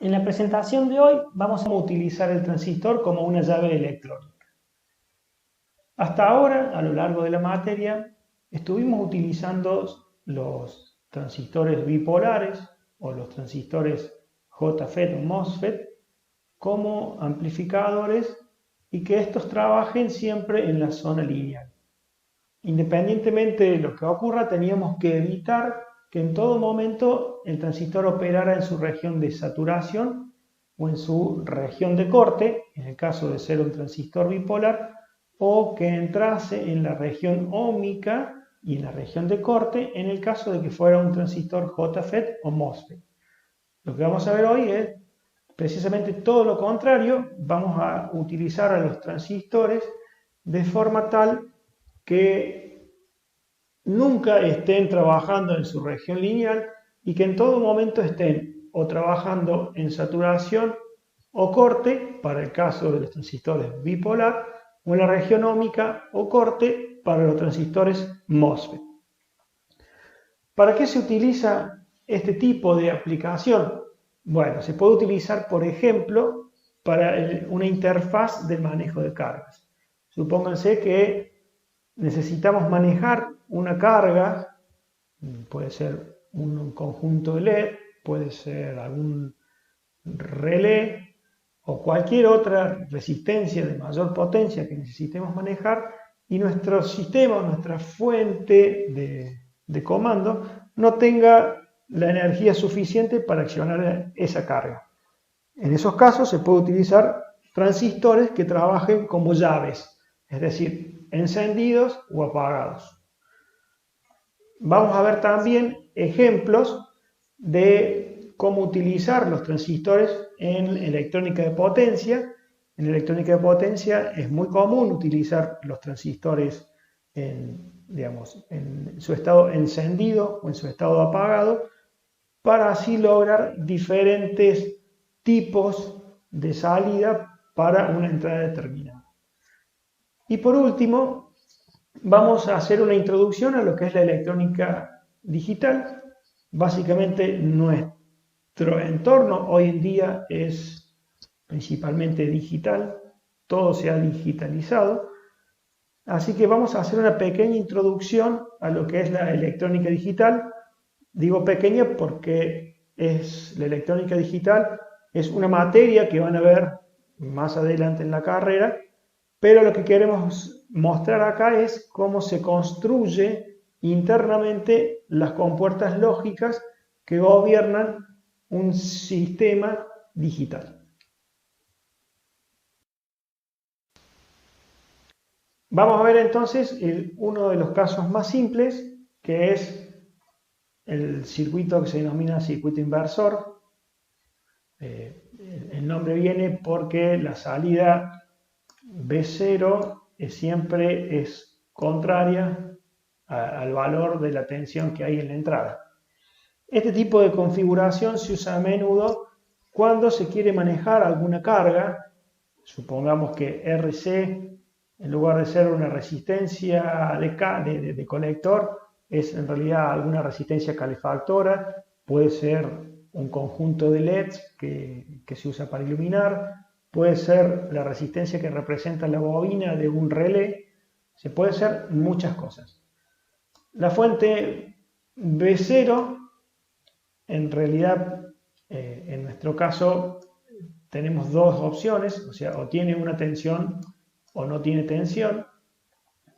En la presentación de hoy vamos a utilizar el transistor como una llave electrónica. Hasta ahora, a lo largo de la materia, estuvimos utilizando los transistores bipolares o los transistores JFET o MOSFET como amplificadores y que estos trabajen siempre en la zona lineal. Independientemente de lo que ocurra, teníamos que evitar que en todo momento el transistor operara en su región de saturación o en su región de corte, en el caso de ser un transistor bipolar, o que entrase en la región óhmica y en la región de corte, en el caso de que fuera un transistor JFET o MOSFET. Lo que vamos a ver hoy es precisamente todo lo contrario. Vamos a utilizar a los transistores de forma tal que nunca estén trabajando en su región lineal y que en todo momento estén o trabajando en saturación o corte, para el caso de los transistores bipolar, o en la región óhmica o corte para los transistores MOSFET. ¿Para qué se utiliza este tipo de aplicación? Bueno, se puede utilizar, por ejemplo, para una interfaz de manejo de cargas. Supónganse que necesitamos manejar una carga, puede ser un conjunto de LED, puede ser algún relé o cualquier otra resistencia de mayor potencia que necesitemos manejar, y nuestro sistema, nuestra fuente de comando, no tenga la energía suficiente para accionar esa carga. En esos casos se puede utilizar transistores que trabajen como llaves, es decir, encendidos o apagados. Vamos a ver también ejemplos de cómo utilizar los transistores en electrónica de potencia. En electrónica de potencia es muy común utilizar los transistores en su estado encendido o en su estado apagado, para así lograr diferentes tipos de salida para una entrada determinada. Y por último, vamos a hacer una introducción a lo que es la electrónica digital. Básicamente nuestro entorno hoy en día es principalmente digital, todo se ha digitalizado, así que vamos a hacer una pequeña introducción a lo que es la electrónica digital. Digo pequeña porque la electrónica digital es una materia que van a ver más adelante en la carrera, pero lo que queremos mostrar acá es cómo se construye internamente las compuertas lógicas que gobiernan un sistema digital. Vamos a ver entonces uno de los casos más simples, que es el circuito que se denomina circuito inversor. El nombre viene porque la salida B0 siempre es contraria al valor de la tensión que hay en la entrada. Este tipo de configuración se usa a menudo cuando se quiere manejar alguna carga. Supongamos que RC, en lugar de ser una resistencia de colector, es en realidad alguna resistencia calefactora, puede ser un conjunto de LEDs que se usa para iluminar, puede ser la resistencia que representa la bobina de un relé, se puede ser muchas cosas. La fuente B0, en realidad, en nuestro caso, tenemos dos opciones, o sea, o tiene una tensión o no tiene tensión.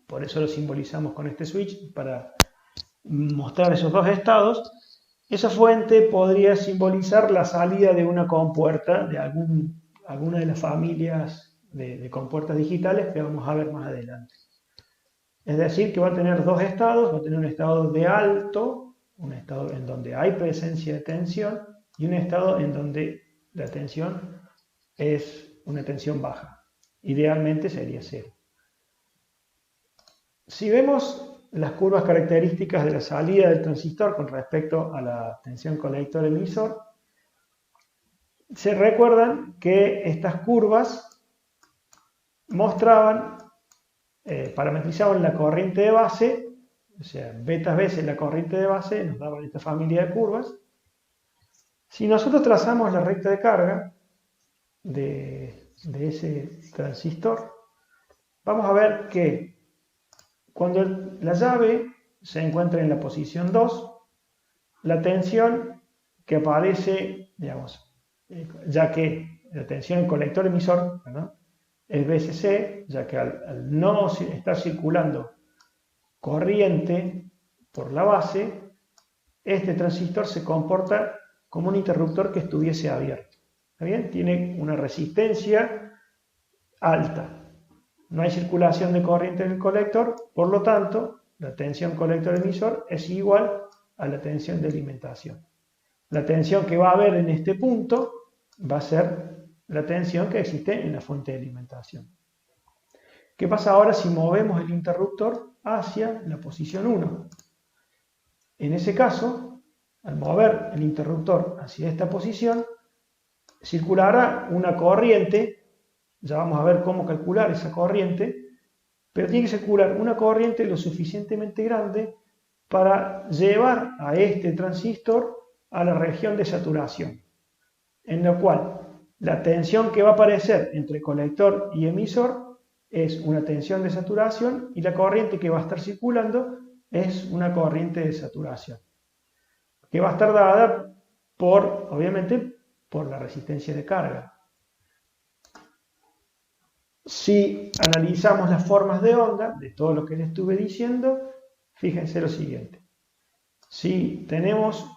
Por eso lo simbolizamos con este switch, para mostrar esos dos estados. Esa fuente podría simbolizar la salida de una compuerta de alguna de las familias de compuertas digitales que vamos a ver más adelante. Es decir, que va a tener dos estados, va a tener un estado de alto, un estado en donde hay presencia de tensión, y un estado en donde la tensión es una tensión baja. Idealmente sería cero. Si vemos las curvas características de la salida del transistor con respecto a la tensión colector-emisor, se recuerdan que estas curvas mostraban, parametrizaban la corriente de base, o sea, betas veces la corriente de base, nos daban esta familia de curvas, Si nosotros trazamos la recta de carga de ese transistor, vamos a ver que cuando la llave se encuentra en la posición 2, la tensión que aparece, digamos, ya que la tensión en colector emisor, ¿no?, es VCC, ya que al no estar circulando corriente por la base, este transistor se comporta como un interruptor que estuviese abierto. ¿Está bien? Tiene una resistencia alta. No hay circulación de corriente en el colector, por lo tanto, la tensión colector-emisor es igual a la tensión de alimentación. La tensión que va a haber en este punto va a ser la tensión que existe en la fuente de alimentación. ¿Qué pasa ahora si movemos el interruptor hacia la posición 1? En ese caso, al mover el interruptor hacia esta posición, circulará una corriente, ya vamos a ver cómo calcular esa corriente, pero tiene que circular una corriente lo suficientemente grande para llevar a este transistor a la región de saturación, en la cual la tensión que va a aparecer entre colector y emisor es una tensión de saturación y la corriente que va a estar circulando es una corriente de saturación, que va a estar dada por, obviamente, por la resistencia de carga. Si analizamos las formas de onda de todo lo que les estuve diciendo, fíjense lo siguiente. Si tenemos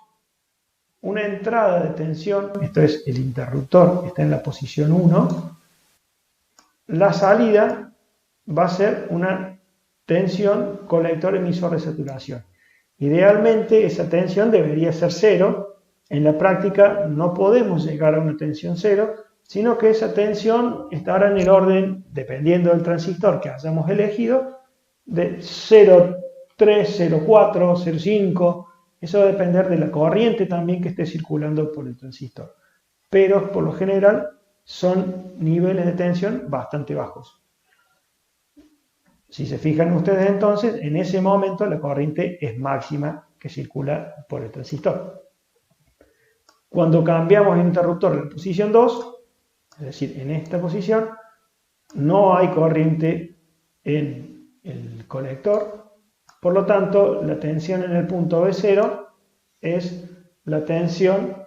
una entrada de tensión, esto es el interruptor que está en la posición 1, la salida va a ser una tensión colector-emisor de saturación. Idealmente esa tensión debería ser 0. En la práctica no podemos llegar a una tensión 0, sino que esa tensión estará en el orden, dependiendo del transistor que hayamos elegido, de 0,3, 0,4, 0,5. Eso va a depender de la corriente también que esté circulando por el transistor. Pero por lo general son niveles de tensión bastante bajos. Si se fijan ustedes entonces, en ese momento la corriente es máxima que circula por el transistor. Cuando cambiamos el interruptor en la posición 2, es decir, en esta posición, no hay corriente en el colector, por lo tanto la tensión en el punto B0 es la tensión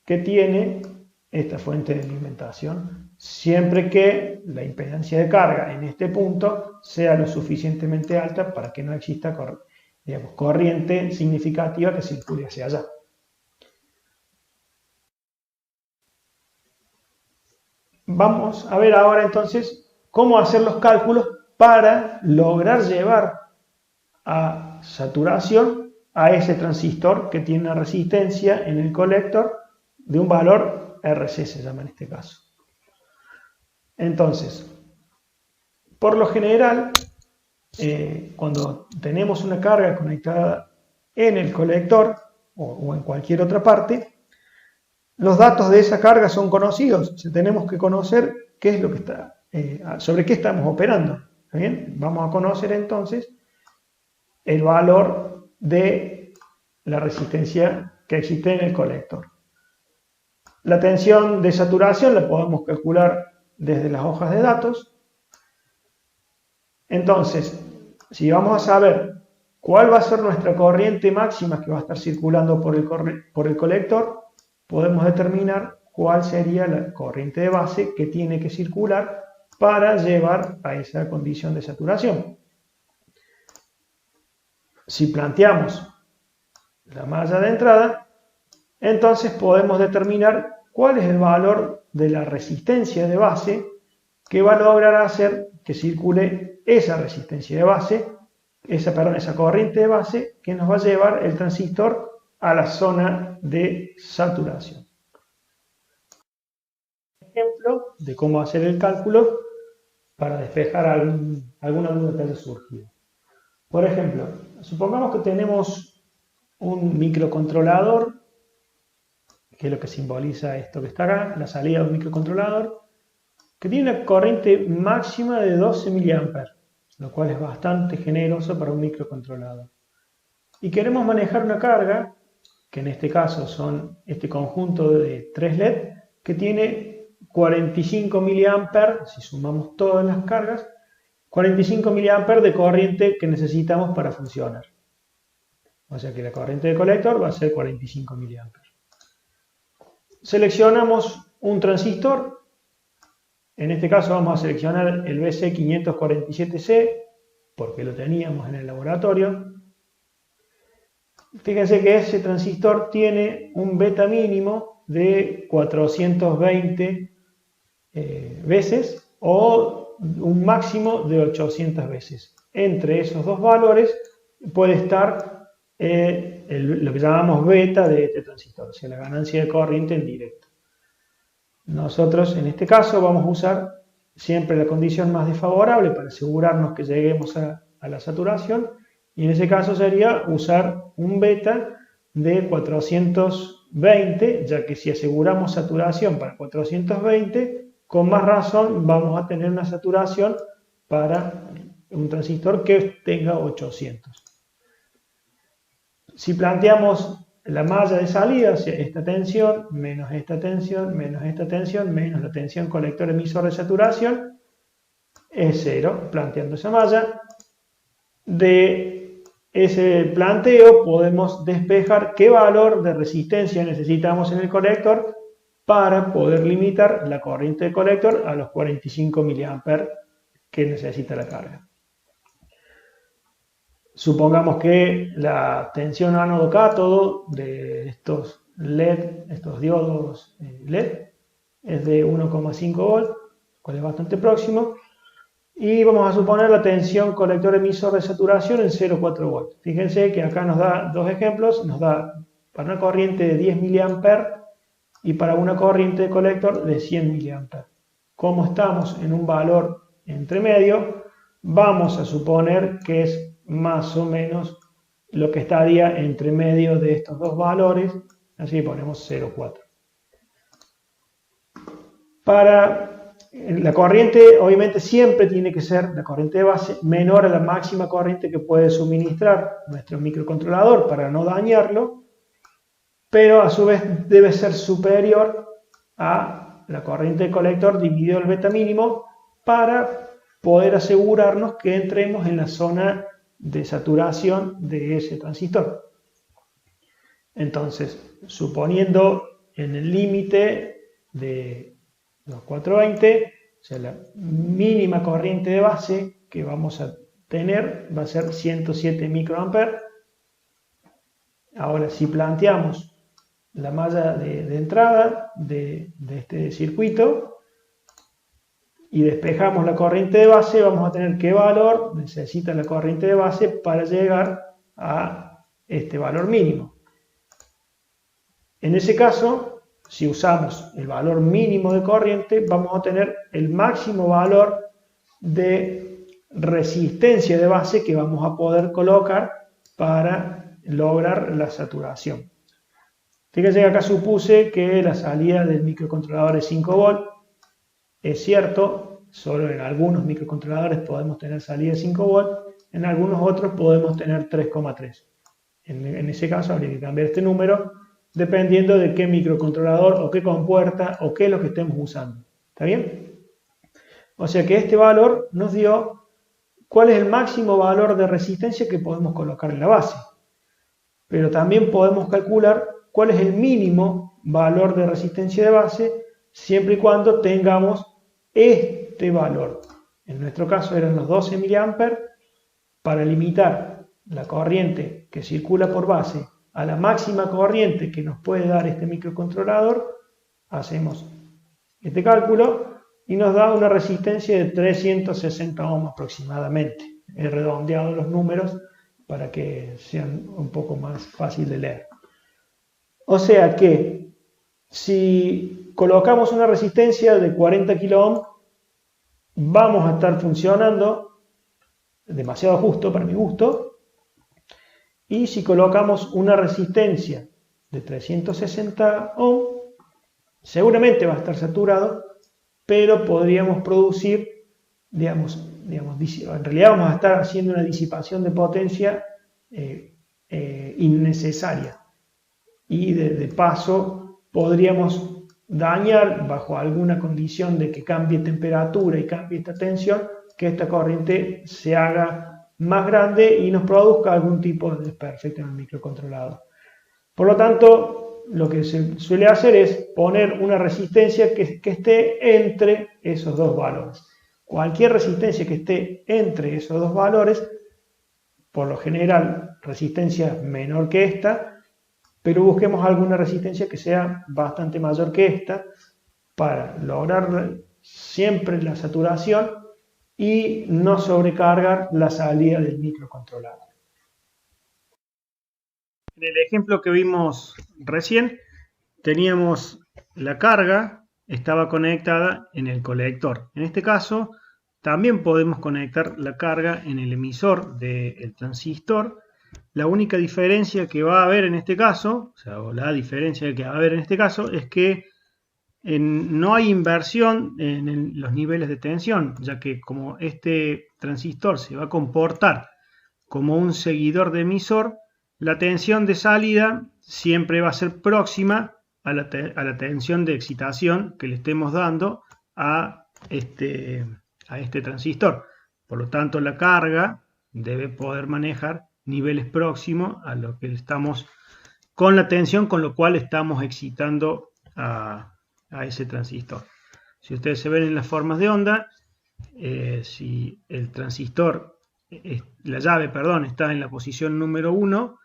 que tiene esta fuente de alimentación, siempre que la impedancia de carga en este punto sea lo suficientemente alta para que no exista corriente significativa que circule hacia allá. Vamos a ver ahora entonces cómo hacer los cálculos para lograr llevar a saturación a ese transistor que tiene una resistencia en el colector de un valor RC, se llama en este caso. Entonces, por lo general, cuando tenemos una carga conectada en el colector o en cualquier otra parte, los datos de esa carga son conocidos. Tenemos que conocer qué es lo que está, sobre qué estamos operando. ¿Está bien? Vamos a conocer entonces el valor de la resistencia que existe en el colector. La tensión de saturación la podemos calcular desde las hojas de datos. Entonces, si vamos a saber cuál va a ser nuestra corriente máxima que va a estar circulando por el colector, podemos determinar cuál sería la corriente de base que tiene que circular para llevar a esa condición de saturación. Si planteamos la malla de entrada, entonces podemos determinar cuál es el valor de la resistencia de base que va a lograr hacer que circule esa resistencia de base, esa corriente de base que nos va a llevar el transistor a la zona de saturación. Ejemplo de cómo hacer el cálculo para despejar alguna duda que haya surgido. Por ejemplo, supongamos que tenemos un microcontrolador, que es lo que simboliza esto que está acá, la salida de un microcontrolador, que tiene una corriente máxima de 12 mA, lo cual es bastante generoso para un microcontrolador. Y queremos manejar una carga que en este caso son este conjunto de 3 LED, que tiene 45 mA, si sumamos todas las cargas, 45 mA de corriente que necesitamos para funcionar. O sea que la corriente de colector va a ser 45 mA. Seleccionamos un transistor. En este caso vamos a seleccionar el BC547C, porque lo teníamos en el laboratorio. Fíjense que ese transistor tiene un beta mínimo de 420 veces o un máximo de 800 veces. Entre esos dos valores puede estar lo que llamamos beta de este transistor, o sea, la ganancia de corriente en directo. Nosotros en este caso vamos a usar siempre la condición más desfavorable para asegurarnos que lleguemos a la saturación, y en ese caso sería usar un beta de 420, ya que si aseguramos saturación para 420, con más razón vamos a tener una saturación para un transistor que tenga 800. Si planteamos la malla de salida, o sea, esta tensión, menos esta tensión, menos esta tensión, menos la tensión colector emisor de saturación, es 0, planteando esa malla. De ese planteo podemos despejar qué valor de resistencia necesitamos en el colector para poder limitar la corriente del colector a los 45 mA que necesita la carga. Supongamos que la tensión ánodo-cátodo de estos LED, estos diodos LED, es de 1,5 volt, cual es bastante próximo, y vamos a suponer la tensión colector-emisor de saturación en 0,4 volts. Fíjense que acá nos da dos ejemplos, nos da para una corriente de 10 mA y para una corriente de colector de 100 mA. Como estamos en un valor entre medio, vamos a suponer que es más o menos lo que estaría entre medio de estos dos valores, así ponemos 0,4. Para la corriente, obviamente siempre tiene que ser la corriente de base menor a la máxima corriente que puede suministrar nuestro microcontrolador para no dañarlo, pero a su vez debe ser superior a la corriente de colector dividido el beta mínimo para poder asegurarnos que entremos en la zona de saturación de ese transistor. Entonces, suponiendo en el límite de los 420, o sea, la mínima corriente de base que vamos a tener va a ser 107 microamperes. Ahora, si planteamos la malla de entrada de este circuito y despejamos la corriente de base, vamos a tener qué valor necesita la corriente de base para llegar a este valor mínimo. En ese caso, si usamos el valor mínimo de corriente, vamos a tener el máximo valor de resistencia de base que vamos a poder colocar para lograr la saturación. Fíjense que acá supuse que la salida del microcontrolador es 5 volt. Es cierto, solo en algunos microcontroladores podemos tener salida de 5 volt, en algunos otros podemos tener 3,3. En ese caso habría que cambiar este número dependiendo de qué microcontrolador o qué compuerta o qué es lo que estemos usando. ¿Está bien? O sea que este valor nos dio cuál es el máximo valor de resistencia que podemos colocar en la base. Pero también podemos calcular cuál es el mínimo valor de resistencia de base siempre y cuando tengamos este valor. En nuestro caso eran los 12 mA. Para limitar la corriente que circula por base a la máxima corriente que nos puede dar este microcontrolador, hacemos este cálculo y nos da una resistencia de 360 ohms aproximadamente. He redondeado los números para que sean un poco más fácil de leer. O sea que si colocamos una resistencia de 40 kΩ, vamos a estar funcionando demasiado justo para mi gusto. Y si colocamos una resistencia de 360 ohms, seguramente va a estar saturado, pero podríamos producir, en realidad vamos a estar haciendo una disipación de potencia innecesaria. y de paso podríamos dañar bajo alguna condición de que cambie temperatura y cambie esta tensión, que esta corriente se haga más grande y nos produzca algún tipo de desperfecto en el microcontrolador. Por lo tanto, lo que se suele hacer es poner una resistencia que esté entre esos dos valores. Cualquier resistencia que esté entre esos dos valores, por lo general resistencia menor que esta, pero busquemos alguna resistencia que sea bastante mayor que esta para lograr siempre la saturación y no sobrecargar la salida del microcontrolador. En el ejemplo que vimos recién, teníamos la carga, estaba conectada en el colector. En este caso, también podemos conectar la carga en el emisor del transistor. La única diferencia que va a haber en este caso, o la diferencia que va a haber en este caso, es que no hay inversión en los niveles de tensión, ya que como este transistor se va a comportar como un seguidor de emisor, la tensión de salida siempre va a ser próxima a la tensión de excitación que le estemos dando a este transistor. Por lo tanto, la carga debe poder manejar niveles próximos a lo que estamos con la tensión con lo cual estamos excitando a ese transistor. Si ustedes se ven en las formas de onda, si el transistor, la llave, perdón, está en la posición número 1,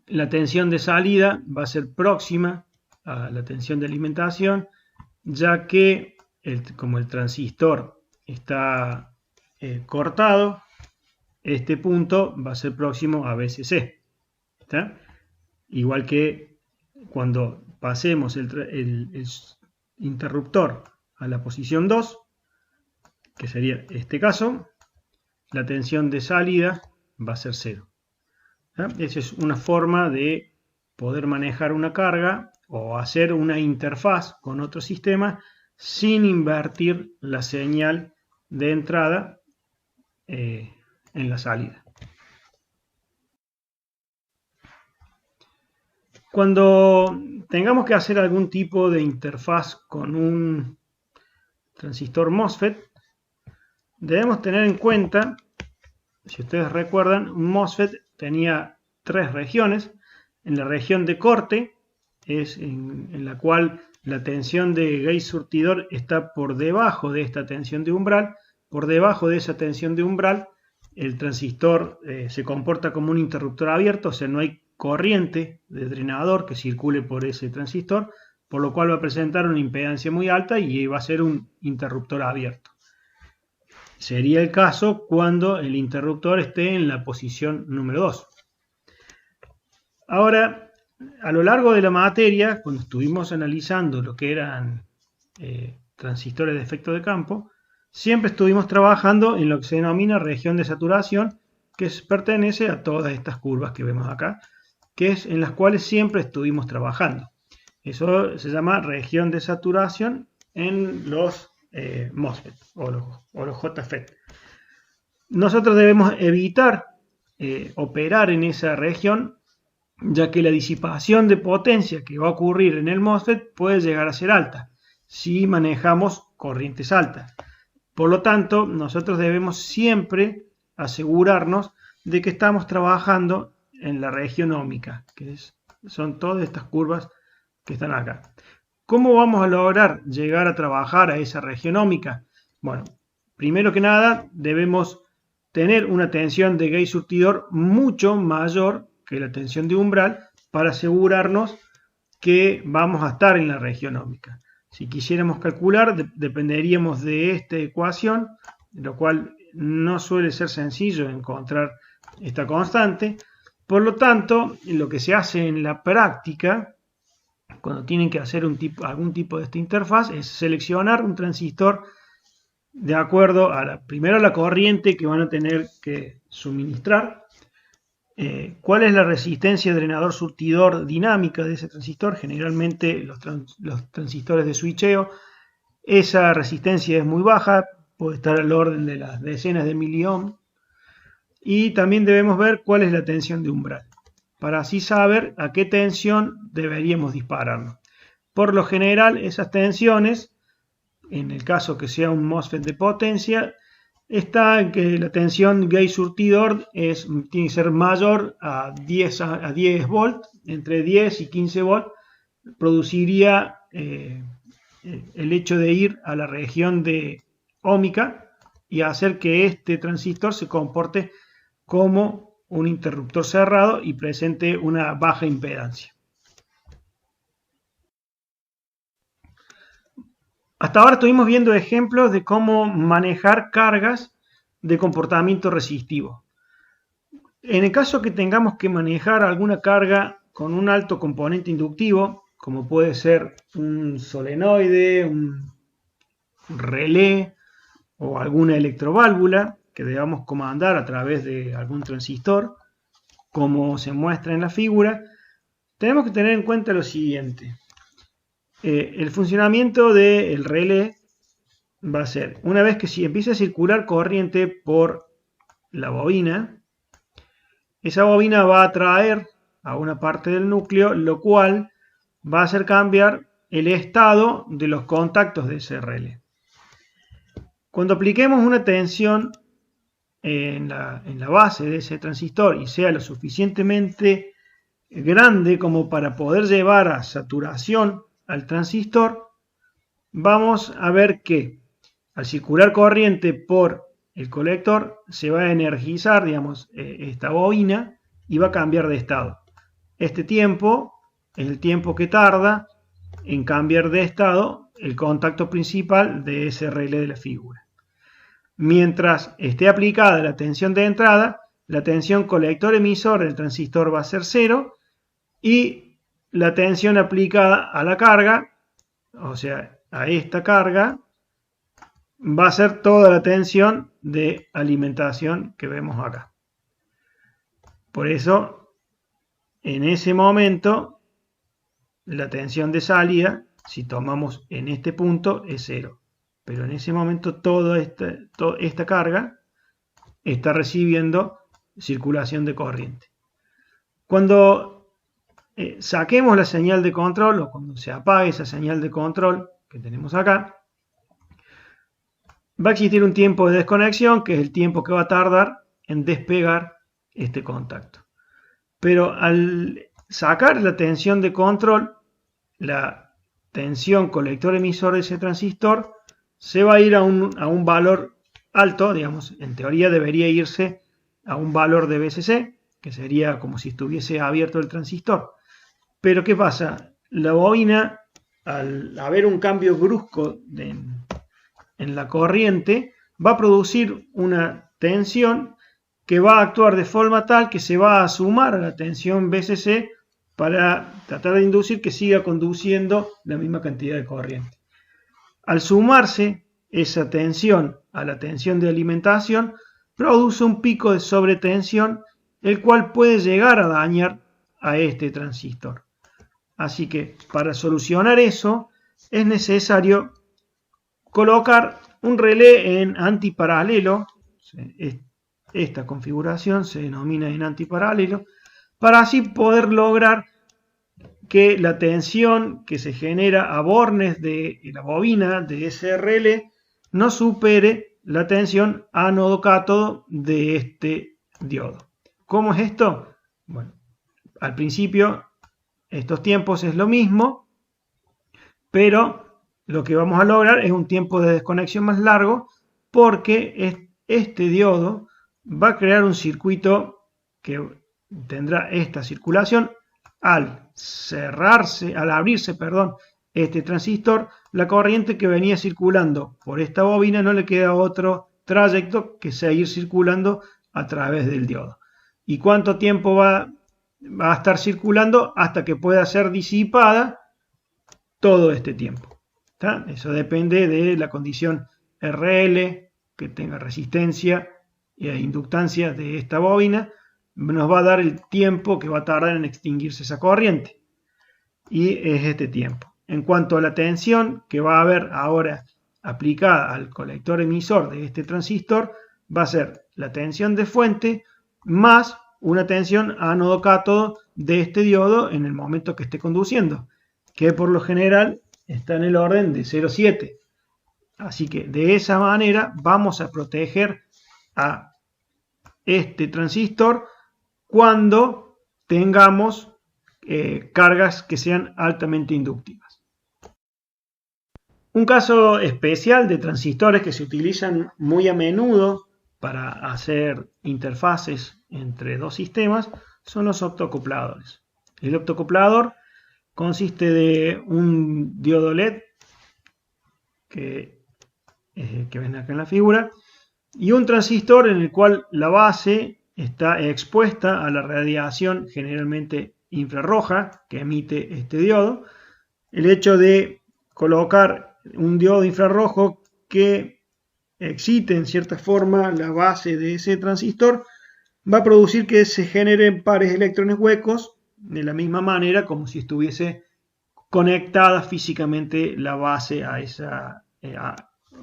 la tensión de salida va a ser próxima a la tensión de alimentación, ya que como el transistor está cortado, este punto va a ser próximo a VCC. ¿Está? Igual que cuando pasemos el interruptor a la posición 2, que sería este caso, la tensión de salida va a ser 0. Esa es una forma de poder manejar una carga o hacer una interfaz con otro sistema sin invertir la señal de entrada en la salida. Cuando tengamos que hacer algún tipo de interfaz con un transistor MOSFET, debemos tener en cuenta, si ustedes recuerdan, un MOSFET tenía 3 regiones. En la región de corte, es en la cual la tensión de gate surtidor está por debajo de esta tensión de umbral. Por debajo de esa tensión de umbral, el transistor se comporta como un interruptor abierto, o sea, no hay corriente de drenador que circule por ese transistor, por lo cual va a presentar una impedancia muy alta y va a ser un interruptor abierto. Sería el caso cuando el interruptor esté en la posición número 2. Ahora, a lo largo de la materia, cuando estuvimos analizando lo que eran transistores de efecto de campo, siempre estuvimos trabajando en lo que se denomina región de saturación, que pertenece a todas estas curvas que vemos acá, que es en las cuales siempre estuvimos trabajando. Eso se llama región de saturación en los MOSFET o los JFET. Nosotros debemos evitar operar en esa región, ya que la disipación de potencia que va a ocurrir en el MOSFET puede llegar a ser alta si manejamos corrientes altas. Por lo tanto, nosotros debemos siempre asegurarnos de que estamos trabajando en la región óhmica, que son todas estas curvas que están acá. ¿Cómo vamos a lograr llegar a trabajar a esa región óhmica? Bueno, primero que nada debemos tener una tensión de gate surtidor mucho mayor que la tensión de umbral para asegurarnos que vamos a estar en la región óhmica. Si quisiéramos calcular, dependeríamos de esta ecuación, lo cual no suele ser sencillo encontrar esta constante. Por lo tanto, lo que se hace en la práctica, cuando tienen que hacer algún tipo de esta interfaz, es seleccionar un transistor de acuerdo a primero a la corriente que van a tener que suministrar, cuál es la resistencia drenador surtidor dinámica de ese transistor. Generalmente los transistores de switcheo, esa resistencia es muy baja, puede estar al orden de las decenas de miliohms. Y también debemos ver cuál es la tensión de umbral, para así saber a qué tensión deberíamos dispararlo. Por lo general, esas tensiones, en el caso que sea un MOSFET de potencia, está en que la tensión gate surtidor tiene que ser mayor a 10 volts, entre 10 y 15 volts, produciría el hecho de ir a la región de óhmica y hacer que este transistor se comporte como un interruptor cerrado y presente una baja impedancia. Hasta ahora estuvimos viendo ejemplos de cómo manejar cargas de comportamiento resistivo. En el caso que tengamos que manejar alguna carga con un alto componente inductivo, como puede ser un solenoide, un relé o alguna electroválvula que debamos comandar a través de algún transistor, como se muestra en la figura, tenemos que tener en cuenta lo siguiente. El funcionamiento del relé va a ser, una vez que si empieza a circular corriente por la bobina, esa bobina va a atraer a una parte del núcleo, lo cual va a hacer cambiar el estado de los contactos de ese relé. Cuando apliquemos una tensión en la base de ese transistor y sea lo suficientemente grande como para poder llevar a saturación al transistor, vamos a ver que al circular corriente por el colector se va a energizar, digamos, esta bobina y va a cambiar de estado. Este tiempo es el tiempo que tarda en cambiar de estado el contacto principal de ese relé de la figura. Mientras esté aplicada la tensión de entrada, la tensión colector-emisor del transistor va a ser 0 y la tensión aplicada a la carga, o sea, a esta carga, va a ser toda la tensión de alimentación que vemos acá. Por eso, en ese momento, la tensión de salida, si tomamos en este punto, es 0. Pero en ese momento toda esta carga está recibiendo circulación de corriente. Cuando saquemos la señal de control o cuando se apague esa señal de control que tenemos acá, va a existir un tiempo de desconexión, que es el tiempo que va a tardar en despegar este contacto. Pero al sacar la tensión de control, la tensión colector-emisor de ese transistor se va a ir a un valor alto, digamos, en teoría debería irse a un valor de BCC, que sería como si estuviese abierto el transistor. Pero ¿qué pasa? La bobina, al haber un cambio brusco en la corriente, va a producir una tensión que va a actuar de forma tal que se va a sumar a la tensión BCC para tratar de inducir que siga conduciendo la misma cantidad de corriente. Al sumarse esa tensión a la tensión de alimentación, produce un pico de sobretensión, el cual puede llegar a dañar a este transistor. Así que para solucionar eso es necesario colocar un relé en antiparalelo. Esta configuración se denomina en antiparalelo, para así poder lograr que la tensión que se genera a bornes de la bobina de ese relé no supere la tensión ánodo-cátodo de este diodo. ¿Cómo es esto? Bueno, al principio estos tiempos es lo mismo, pero lo que vamos a lograr es un tiempo de desconexión más largo, porque este diodo va a crear un circuito que tendrá esta circulación. Al abrirse, este transistor, la corriente que venía circulando por esta bobina no le queda otro trayecto que seguir circulando a través del diodo. ¿Y cuánto tiempo va a estar circulando? Hasta que pueda ser disipada todo este tiempo. ¿Está? Eso depende de la condición RL, que tenga resistencia e inductancia de esta bobina. Nos va a dar el tiempo que va a tardar en extinguirse esa corriente. Y es este tiempo. En cuanto a la tensión que va a haber ahora aplicada al colector emisor de este transistor, va a ser la tensión de fuente más una tensión ánodo-cátodo de este diodo en el momento que esté conduciendo, que por lo general está en el orden de 0,7. Así que de esa manera vamos a proteger a este transistor cuando tengamos cargas que sean altamente inductivas. Un caso especial de transistores que se utilizan muy a menudo para hacer interfaces entre dos sistemas son los optoacopladores. El optoacoplador consiste de un diodo LED que ven acá en la figura y un transistor en el cual la base está expuesta a la radiación generalmente infrarroja que emite este diodo. El hecho de colocar un diodo infrarrojo que excite en cierta forma la base de ese transistor va a producir que se generen pares de electrones huecos de la misma manera como si estuviese conectada físicamente la base a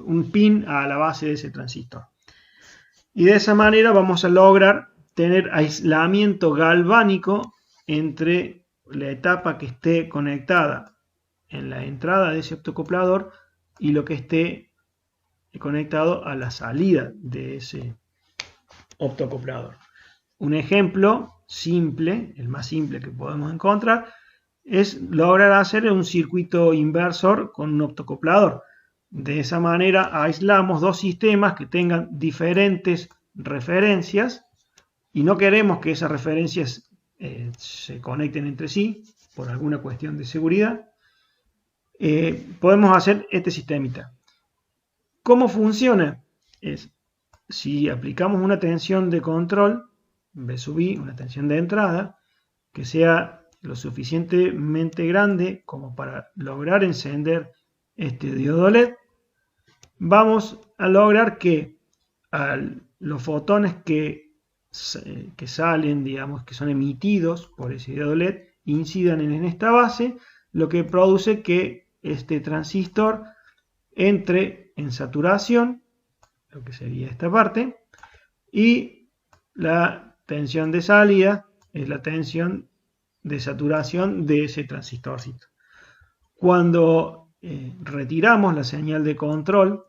un pin a la base de ese transistor. Y de esa manera vamos a lograr tener aislamiento galvánico entre la etapa que esté conectada en la entrada de ese optoacoplador y lo que esté conectado a la salida de ese optoacoplador. Un ejemplo simple, el más simple que podemos encontrar, es lograr hacer un circuito inversor con un optoacoplador. De esa manera aislamos dos sistemas que tengan diferentes referencias y no queremos que esas referencias se conecten entre sí por alguna cuestión de seguridad. Podemos hacer este sistemita. ¿Cómo funciona? Si aplicamos una tensión de control, V sub I, una tensión de entrada, que sea lo suficientemente grande como para lograr encender este diodo LED, vamos a lograr que los fotones que salen, digamos, que son emitidos por ese diodo LED, incidan en esta base, lo que produce que este transistor entre en saturación, lo que sería esta parte, y la tensión de salida es la tensión de saturación de ese transistorcito. Cuando retiramos la señal de control,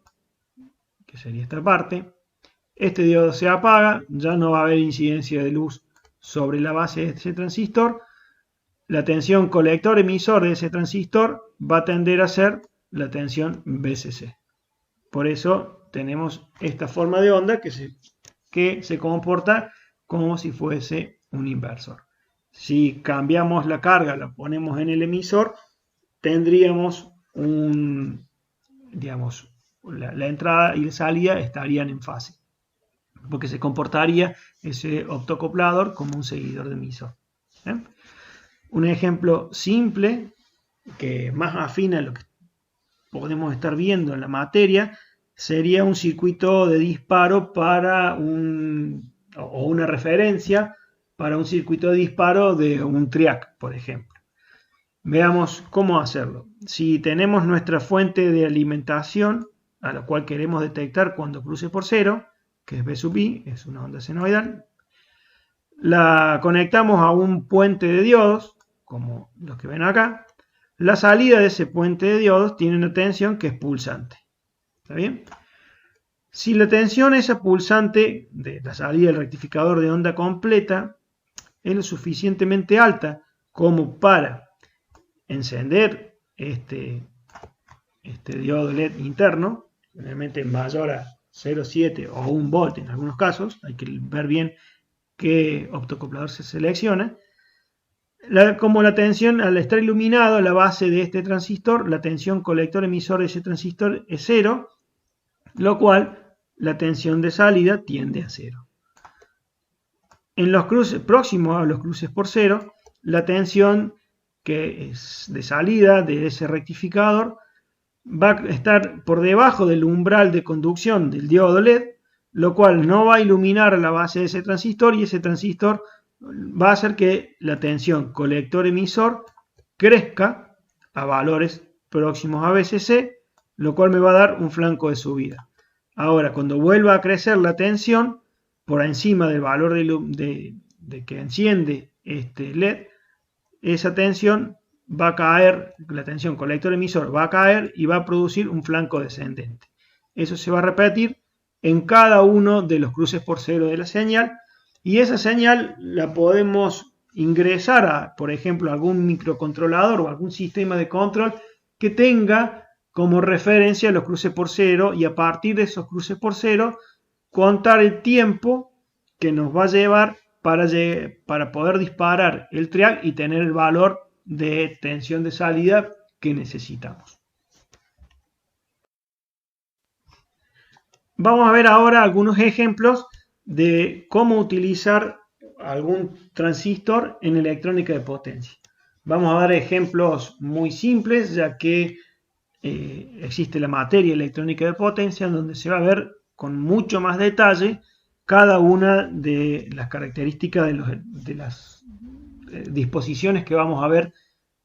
que sería esta parte, este diodo se apaga, ya no va a haber incidencia de luz sobre la base de ese transistor. La tensión colector-emisor de ese transistor va a tender a ser la tensión VCC. Por eso tenemos esta forma de onda que se comporta como si fuese un inversor. Si cambiamos la carga, la ponemos en el emisor, tendríamos la entrada y la salida estarían en fase, porque se comportaría ese optoacoplador como un seguidor de emisor. Un ejemplo simple que más afina a lo que podemos estar viendo en la materia sería un circuito de disparo para o una referencia para un circuito de disparo de un triac, por ejemplo. Veamos cómo hacerlo. Si tenemos nuestra fuente de alimentación a la cual queremos detectar cuando cruce por cero, que es V sub I, es una onda senoidal, la conectamos a un puente de diodos, como los que ven acá. La salida de ese puente de diodos tiene una tensión que es pulsante. ¿Está bien? Si la tensión esa pulsante de la salida del rectificador de onda completa es lo suficientemente alta como para encender este diodo LED interno, generalmente mayor a 0,7 o 1 volt en algunos casos, hay que ver bien qué optoacoplador se selecciona. Como la tensión al estar iluminado la base de este transistor, la tensión colector-emisor de ese transistor es 0, lo cual la tensión de salida tiende a 0. En los cruces próximos a los cruces por 0, la tensión que es de salida de ese rectificador va a estar por debajo del umbral de conducción del diodo LED, lo cual no va a iluminar la base de ese transistor y ese transistor va a hacer que la tensión colector-emisor crezca a valores próximos a VCC, lo cual me va a dar un flanco de subida. Ahora, cuando vuelva a crecer la tensión por encima del valor de que enciende este LED, esa tensión va a caer, la tensión colector-emisor va a caer y va a producir un flanco descendente. Eso se va a repetir en cada uno de los cruces por cero de la señal, y esa señal la podemos ingresar a, por ejemplo, algún microcontrolador o algún sistema de control que tenga como referencia los cruces por cero, y a partir de esos cruces por cero contar el tiempo que nos va a llevar para poder disparar el triac y tener el valor de tensión de salida que necesitamos. Vamos a ver ahora algunos ejemplos de cómo utilizar algún transistor en electrónica de potencia. Vamos a dar ejemplos muy simples, ya que existe la materia electrónica de potencia, en donde se va a ver con mucho más detalle cada una de las características de las disposiciones que vamos a ver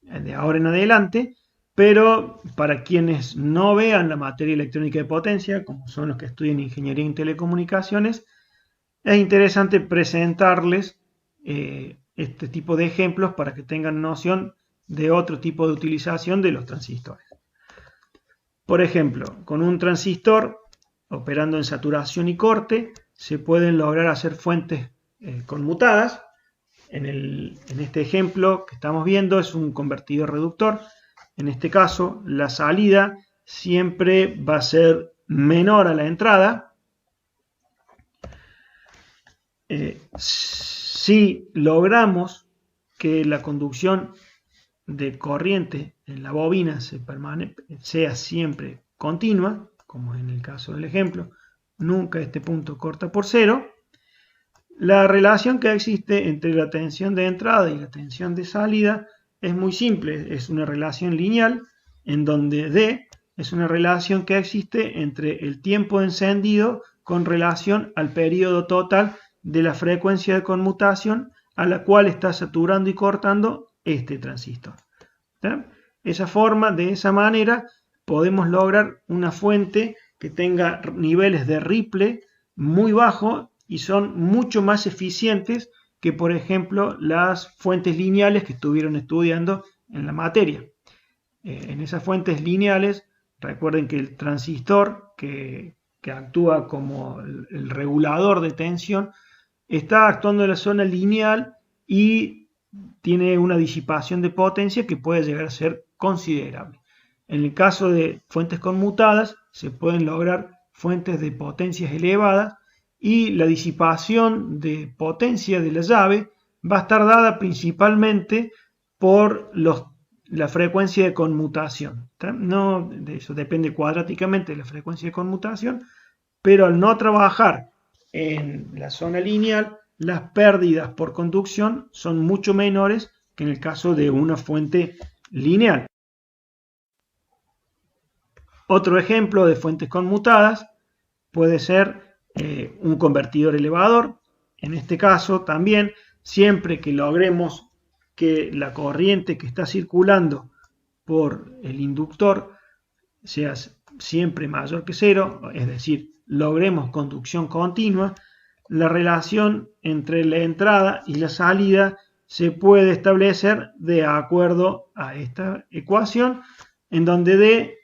de ahora en adelante. Pero para quienes no vean la materia electrónica de potencia, como son los que estudian ingeniería en telecomunicaciones, es interesante presentarles este tipo de ejemplos para que tengan noción de otro tipo de utilización de los transistores. Por ejemplo, con un transistor operando en saturación y corte, se pueden lograr hacer fuentes conmutadas. En este ejemplo que estamos viendo es un convertidor reductor. En este caso, la salida siempre va a ser menor a la entrada. Si logramos que la conducción de corriente en la bobina sea siempre continua, como en el caso del ejemplo, nunca este punto corta por cero, la relación que existe entre la tensión de entrada y la tensión de salida es muy simple, es una relación lineal en donde D es una relación que existe entre el tiempo de encendido con relación al periodo total de la frecuencia de conmutación a la cual está saturando y cortando este transistor. De esa manera podemos lograr una fuente que tenga niveles de ripple muy bajos y son mucho más eficientes que, por ejemplo, las fuentes lineales que estuvieron estudiando en la materia. En esas fuentes lineales, recuerden que el transistor que actúa como el regulador de tensión está actuando en la zona lineal y tiene una disipación de potencia que puede llegar a ser considerable. En el caso de fuentes conmutadas, se pueden lograr fuentes de potencias elevadas y la disipación de potencia de la llave va a estar dada principalmente por la frecuencia de conmutación. No, de eso depende cuadráticamente de la frecuencia de conmutación, pero al no trabajar en la zona lineal, las pérdidas por conducción son mucho menores que en el caso de una fuente lineal. Otro ejemplo de fuentes conmutadas puede ser un convertidor elevador. En este caso también, siempre que logremos que la corriente que está circulando por el inductor sea siempre mayor que cero, es decir, logremos conducción continua, la relación entre la entrada y la salida se puede establecer de acuerdo a esta ecuación, en donde D,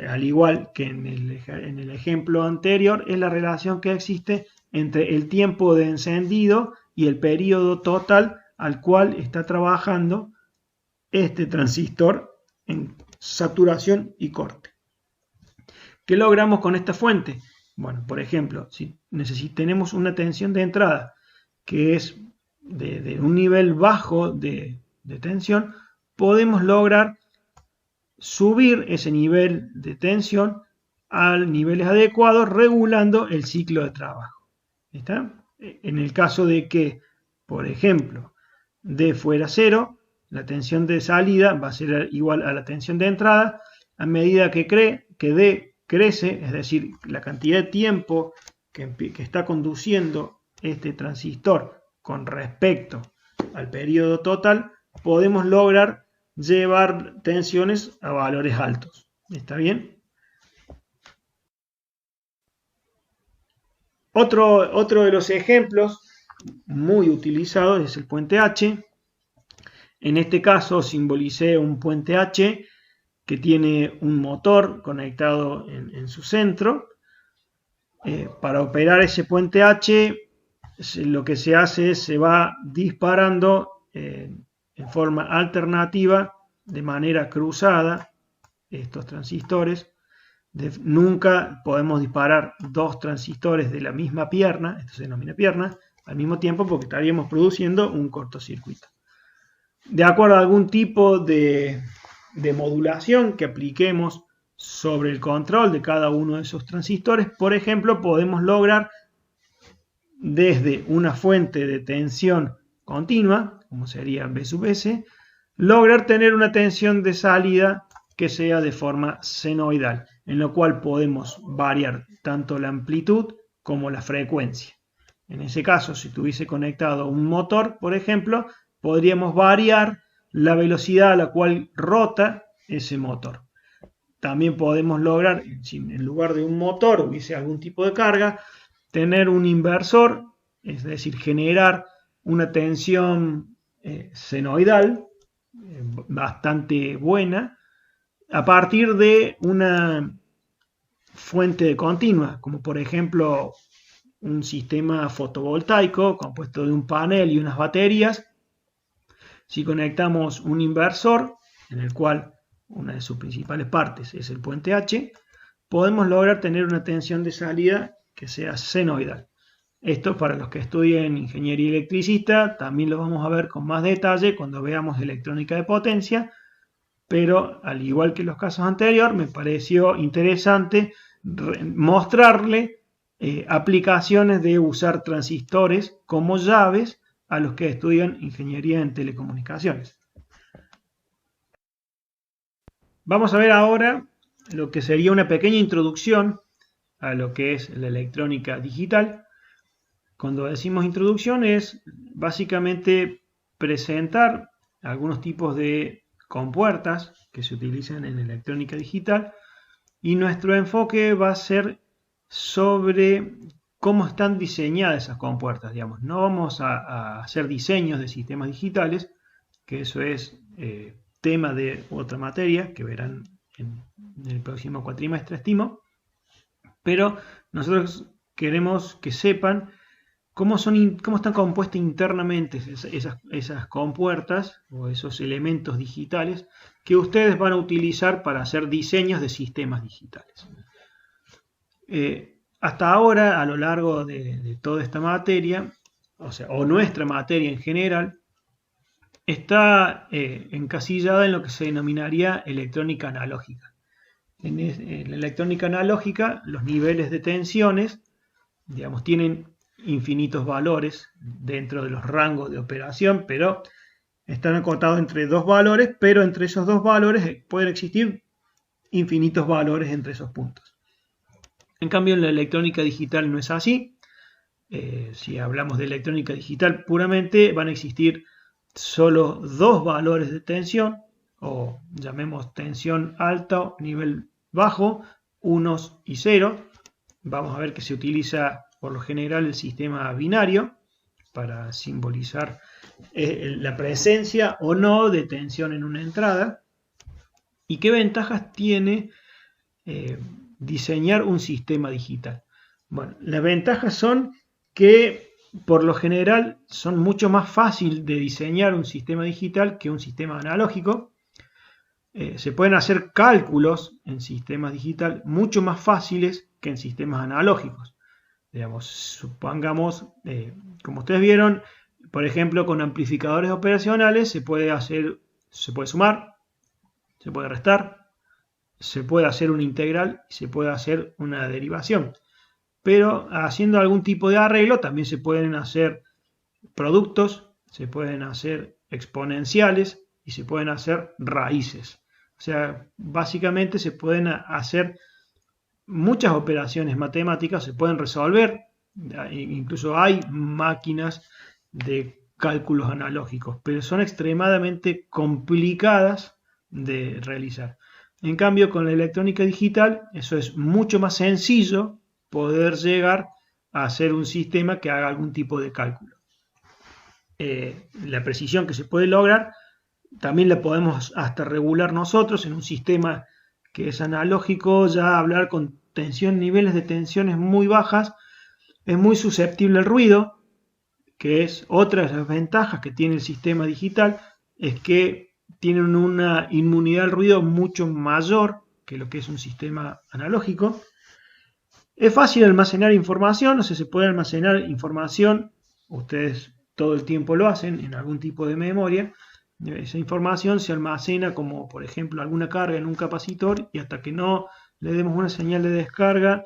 al igual que en el ejemplo anterior, es la relación que existe entre el tiempo de encendido y el periodo total al cual está trabajando este transistor en saturación y corte. ¿Qué logramos con esta fuente? Bueno, por ejemplo, si tenemos una tensión de entrada que es de un nivel bajo de tensión, podemos lograr subir ese nivel de tensión a niveles adecuados regulando el ciclo de trabajo. ¿Está? En el caso de que, por ejemplo, D fuera 0, la tensión de salida va a ser igual a la tensión de entrada. A medida que D crece, es decir, la cantidad de tiempo que está conduciendo este transistor con respecto al periodo total, podemos lograr llevar tensiones a valores altos. ¿Está bien? Otro de los ejemplos muy utilizados es el puente H. En este caso simbolicé un puente H que tiene un motor conectado en su centro. Para operar ese puente H, lo que se hace es se va disparando en forma alternativa, de manera cruzada, estos transistores. Nunca podemos disparar dos transistores de la misma pierna, esto se denomina pierna, al mismo tiempo, porque estaríamos produciendo un cortocircuito. De acuerdo a algún tipo de modulación que apliquemos sobre el control de cada uno de esos transistores, por ejemplo, podemos lograr desde una fuente de tensión continua, como sería B sub S, lograr tener una tensión de salida que sea de forma senoidal, en lo cual podemos variar tanto la amplitud como la frecuencia. En ese caso, si tuviese conectado un motor, por ejemplo, podríamos variar la velocidad a la cual rota ese motor. También podemos lograr, si en lugar de un motor hubiese algún tipo de carga, tener un inversor, es decir, generar una tensión senoidal bastante buena a partir de una fuente continua, como por ejemplo un sistema fotovoltaico compuesto de un panel y unas baterías. Si conectamos un inversor, en el cual una de sus principales partes es el puente H, podemos lograr tener una tensión de salida que sea senoidal. Esto para los que estudien ingeniería electricista, también lo vamos a ver con más detalle cuando veamos electrónica de potencia, pero al igual que en los casos anteriores, me pareció interesante mostrarle aplicaciones de usar transistores como llaves a los que estudian ingeniería en telecomunicaciones. Vamos a ver ahora lo que sería una pequeña introducción a lo que es la electrónica digital. Cuando decimos introducción es básicamente presentar algunos tipos de compuertas que se utilizan en electrónica digital, y nuestro enfoque va a ser sobre cómo están diseñadas esas compuertas, digamos. No vamos a hacer diseños de sistemas digitales, que eso es tema de otra materia que verán en el próximo cuatrimestre, estimo, pero nosotros queremos que sepan cómo están compuestas internamente esas compuertas o esos elementos digitales que ustedes van a utilizar para hacer diseños de sistemas digitales. Hasta ahora, a lo largo de toda esta materia, o nuestra materia en general, está encasillada en lo que se denominaría electrónica analógica. En la electrónica analógica, los niveles de tensiones, digamos, tienen infinitos valores dentro de los rangos de operación, pero están acotados entre dos valores, pero entre esos dos valores pueden existir infinitos valores entre esos puntos. En cambio, en la electrónica digital no es así. Si hablamos de electrónica digital puramente, van a existir solo dos valores de tensión, o llamemos tensión alta, nivel bajo, unos y cero. Vamos a ver que se utiliza por lo general el sistema binario para simbolizar la presencia o no de tensión en una entrada. ¿Y qué ventajas tiene diseñar un sistema digital? Bueno, las ventajas son que por lo general son mucho más fácil de diseñar un sistema digital que un sistema analógico. Se pueden hacer cálculos en sistemas digital mucho más fáciles que en sistemas analógicos. Digamos, supongamos, como ustedes vieron, por ejemplo, con amplificadores operacionales se puede sumar, se puede restar, se puede hacer una integral y se puede hacer una derivación. Pero haciendo algún tipo de arreglo también se pueden hacer productos, se pueden hacer exponenciales y se pueden hacer raíces. O sea, básicamente se pueden hacer muchas operaciones matemáticas, se pueden resolver. Incluso hay máquinas de cálculos analógicos, pero son extremadamente complicadas de realizar. En cambio, con la electrónica digital, eso es mucho más sencillo poder llegar a hacer un sistema que haga algún tipo de cálculo. La precisión que se puede lograr también la podemos hasta regular nosotros en un sistema que es analógico, ya hablar con niveles de tensiones muy bajas, es muy susceptible al ruido, que es otra de las ventajas que tiene el sistema digital, es que tienen una inmunidad al ruido mucho mayor que lo que es un sistema analógico. Es fácil almacenar información, o sea, se puede almacenar información, ustedes todo el tiempo lo hacen en algún tipo de memoria. Esa información se almacena como, por ejemplo, alguna carga en un capacitor y hasta que no le demos una señal de descarga,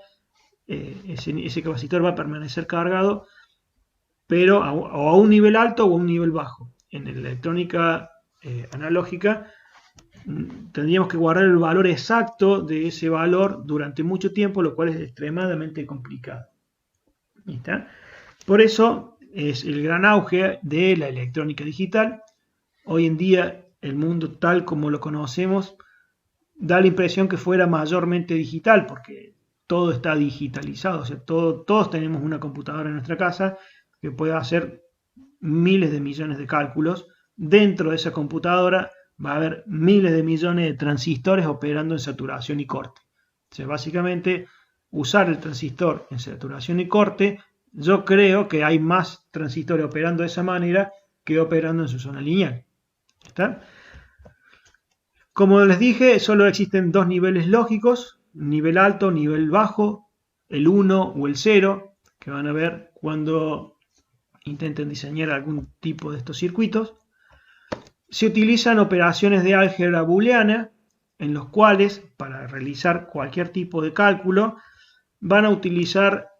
ese capacitor va a permanecer cargado, pero a un nivel alto o a un nivel bajo. En la electrónica analógica tendríamos que guardar el valor exacto de ese valor durante mucho tiempo, lo cual es extremadamente complicado. ¿Está? Por eso es el gran auge de la electrónica digital. Hoy en día el mundo tal como lo conocemos da la impresión que fuera mayormente digital, porque todo está digitalizado, o sea, todos tenemos una computadora en nuestra casa que puede hacer miles de millones de cálculos. Dentro de esa computadora va a haber miles de millones de transistores operando en saturación y corte. O sea, básicamente, usar el transistor en saturación y corte, yo creo que hay más transistores operando de esa manera que operando en su zona lineal. ¿Está? Como les dije, solo existen dos niveles lógicos, nivel alto, nivel bajo, el 1 o el 0, que van a ver cuando intenten diseñar algún tipo de estos circuitos. Se utilizan operaciones de álgebra booleana, en los cuales, para realizar cualquier tipo de cálculo, van a utilizar,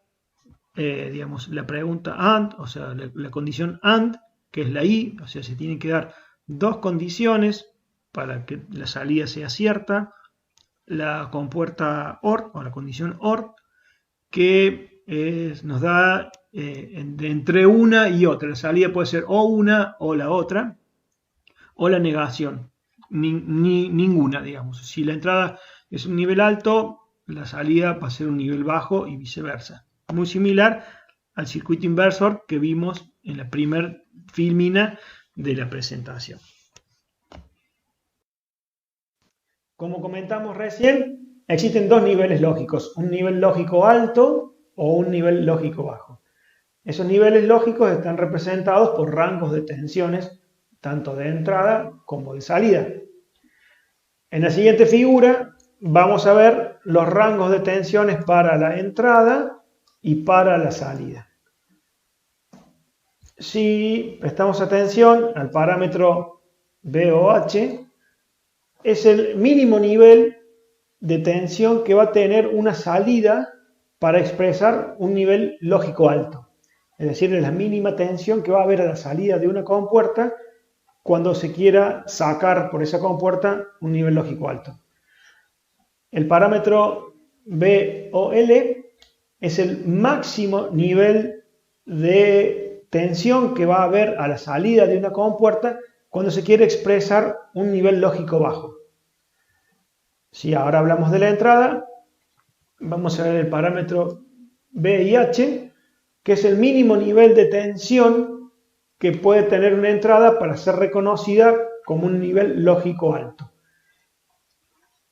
digamos, la pregunta AND, o sea, la condición AND, que es la I, o sea, se tienen que dar dos condiciones para que la salida sea cierta, la compuerta OR, o la condición OR, que nos da entre una y otra. La salida puede ser o una o la otra, o la negación, ninguna, digamos. Si la entrada es un nivel alto, la salida va a ser un nivel bajo y viceversa. Muy similar al circuito inversor que vimos en la primera filmina de la presentación. Como comentamos recién, existen dos niveles lógicos, un nivel lógico alto o un nivel lógico bajo. Esos niveles lógicos están representados por rangos de tensiones tanto de entrada como de salida. En la siguiente figura vamos a ver los rangos de tensiones para la entrada y para la salida. Si prestamos atención al parámetro VOH, es el mínimo nivel de tensión que va a tener una salida para expresar un nivel lógico alto. Es decir, es la mínima tensión que va a haber a la salida de una compuerta cuando se quiera sacar por esa compuerta un nivel lógico alto. El parámetro VOL es el máximo nivel de tensión que va a haber a la salida de una compuerta cuando se quiere expresar un nivel lógico bajo. Si ahora hablamos de la entrada, vamos a ver el parámetro VIH, que es el mínimo nivel de tensión que puede tener una entrada para ser reconocida como un nivel lógico alto.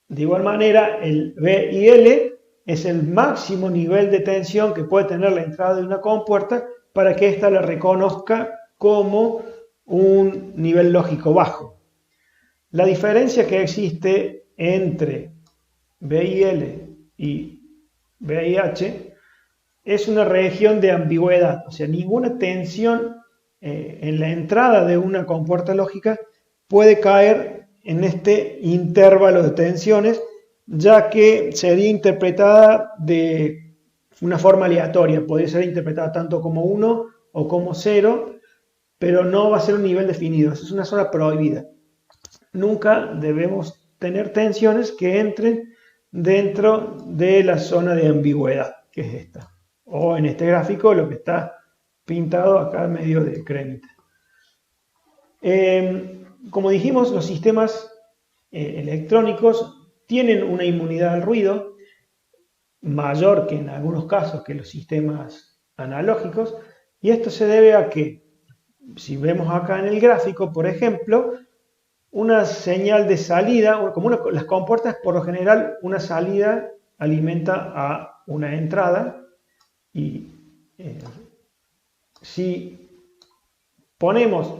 De igual manera, el VIL es el máximo nivel de tensión que puede tener la entrada de una compuerta para que ésta la reconozca como un nivel lógico bajo. La diferencia que existe entre VIL y VIH es una región de ambigüedad, o sea, ninguna tensión en la entrada de una compuerta lógica puede caer en este intervalo de tensiones, ya que sería interpretada de una forma aleatoria, podría ser interpretada tanto como 1 o como 0, pero no va a ser un nivel definido, es una zona prohibida. Nunca debemos tener tensiones que entren dentro de la zona de ambigüedad, que es esta, o en este gráfico lo que está pintado acá medio de cremita. Como dijimos, los sistemas electrónicos tienen una inmunidad al ruido mayor que en algunos casos que los sistemas analógicos, y esto se debe a que, si vemos acá en el gráfico, por ejemplo, una señal de salida, las compuertas por lo general una salida alimenta a una entrada y si ponemos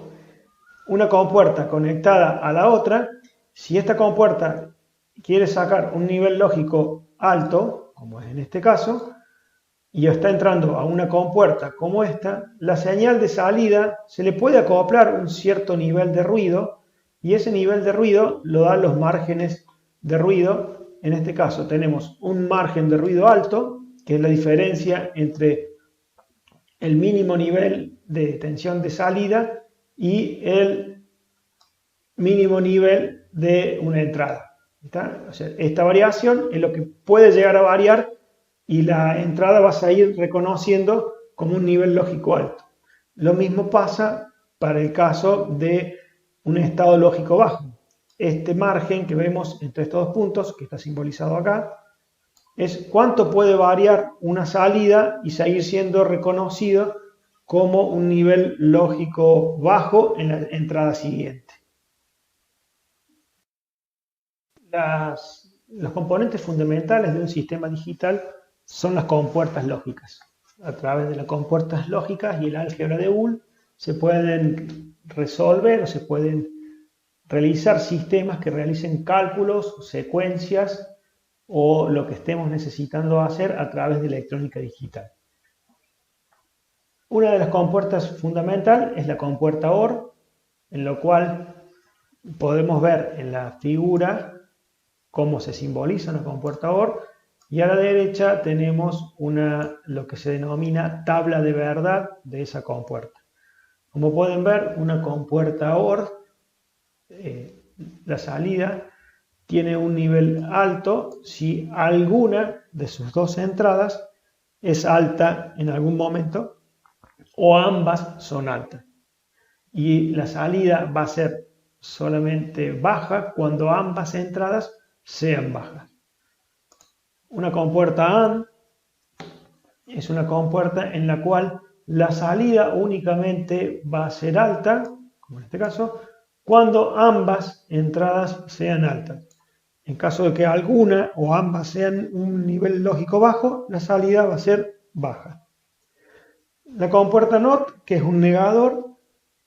una compuerta conectada a la otra, si esta compuerta quiere sacar un nivel lógico alto, como es en este caso, y está entrando a una compuerta como esta, la señal de salida se le puede acoplar un cierto nivel de ruido y ese nivel de ruido lo dan los márgenes de ruido. En este caso tenemos un margen de ruido alto, que es la diferencia entre el mínimo nivel de tensión de salida y el mínimo nivel de una entrada. O sea, esta variación es lo que puede llegar a variar y la entrada vas a ir reconociendo como un nivel lógico alto. Lo mismo pasa para el caso de un estado lógico bajo. Este margen que vemos entre estos dos puntos, que está simbolizado acá, es cuánto puede variar una salida y seguir siendo reconocido como un nivel lógico bajo en la entrada siguiente. Los componentes fundamentales de un sistema digital son las compuertas lógicas. A través de las compuertas lógicas y el álgebra de Boole se pueden resolver o se pueden realizar sistemas que realicen cálculos, secuencias o lo que estemos necesitando hacer a través de electrónica digital. Una de las compuertas fundamentales es la compuerta OR, en lo cual podemos ver en la figura cómo se simboliza una compuerta OR, y a la derecha tenemos lo que se denomina tabla de verdad de esa compuerta. Como pueden ver, una compuerta OR, la salida tiene un nivel alto si alguna de sus dos entradas es alta en algún momento o ambas son altas. Y la salida va a ser solamente baja cuando ambas entradas sean bajas. Una compuerta AND es una compuerta en la cual la salida únicamente va a ser alta, como en este caso, cuando ambas entradas sean altas. En caso de que alguna o ambas sean un nivel lógico bajo, la salida va a ser baja. La compuerta NOT, que es un negador,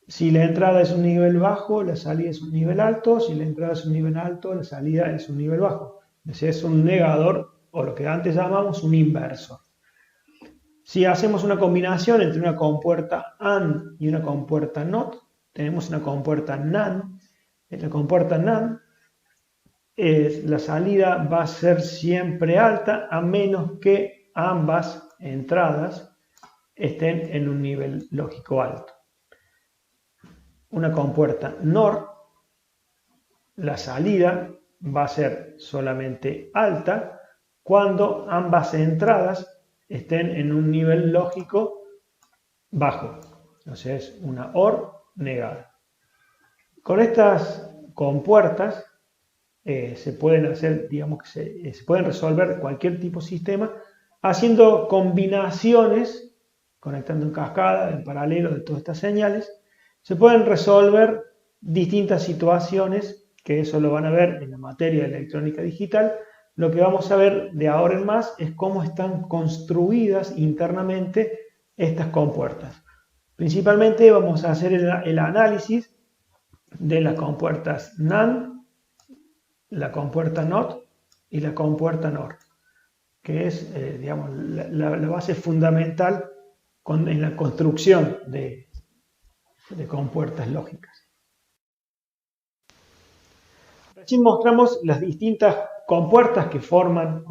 si la entrada es un nivel bajo, la salida es un nivel alto. Si la entrada es un nivel alto, la salida es un nivel bajo. Ese es un negador, o lo que antes llamamos un inversor. Si hacemos una combinación entre una compuerta AND y una compuerta NOT, tenemos una compuerta NAND. En la compuerta NAND, la salida va a ser siempre alta, a menos que ambas entradas estén en un nivel lógico alto. Una compuerta NOR, la salida va a ser solamente alta cuando ambas entradas estén en un nivel lógico bajo. Entonces es una OR negada. Con estas compuertas se pueden hacer, digamos que se pueden resolver cualquier tipo de sistema haciendo combinaciones, conectando en cascada, en paralelo de todas estas señales. Se pueden resolver distintas situaciones, que eso lo van a ver en la materia de electrónica digital. Lo que vamos a ver de ahora en más es cómo están construidas internamente estas compuertas. Principalmente vamos a hacer el análisis de las compuertas NAND, la compuerta NOT y la compuerta NOR, que es digamos, la base fundamental en la construcción de compuertas lógicas. Recién mostramos las distintas compuertas que forman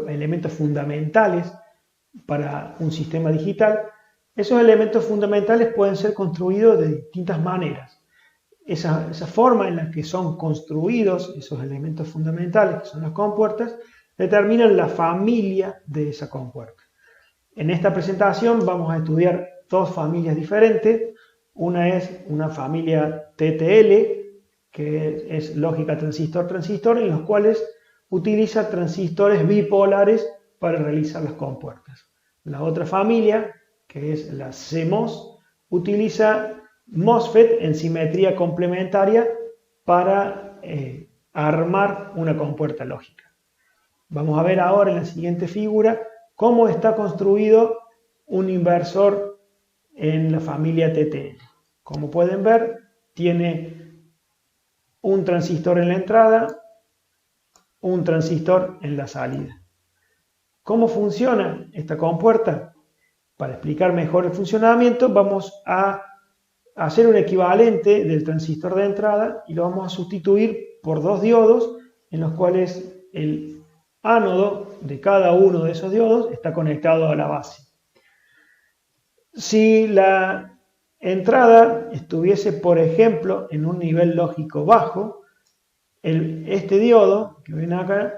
elementos fundamentales para un sistema digital. Esos elementos fundamentales pueden ser construidos de distintas maneras. Esa forma en la que son construidos esos elementos fundamentales, que son las compuertas, determinan la familia de esa compuerta. En esta presentación vamos a estudiar dos familias diferentes. Una es una familia TTL, que es lógica transistor-transistor, en los cuales utiliza transistores bipolares para realizar las compuertas. La otra familia, que es la CMOS, utiliza MOSFET en simetría complementaria para armar una compuerta lógica. Vamos a ver ahora en la siguiente figura cómo está construido un inversor en la familia TTL. Como pueden ver, tiene un transistor en la entrada, un transistor en la salida. ¿Cómo funciona esta compuerta? Para explicar mejor el funcionamiento, vamos a hacer un equivalente del transistor de entrada y lo vamos a sustituir por dos diodos en los cuales el ánodo de cada uno de esos diodos está conectado a la base. Si la entrada estuviese, por ejemplo, en un nivel lógico bajo, este diodo que ven acá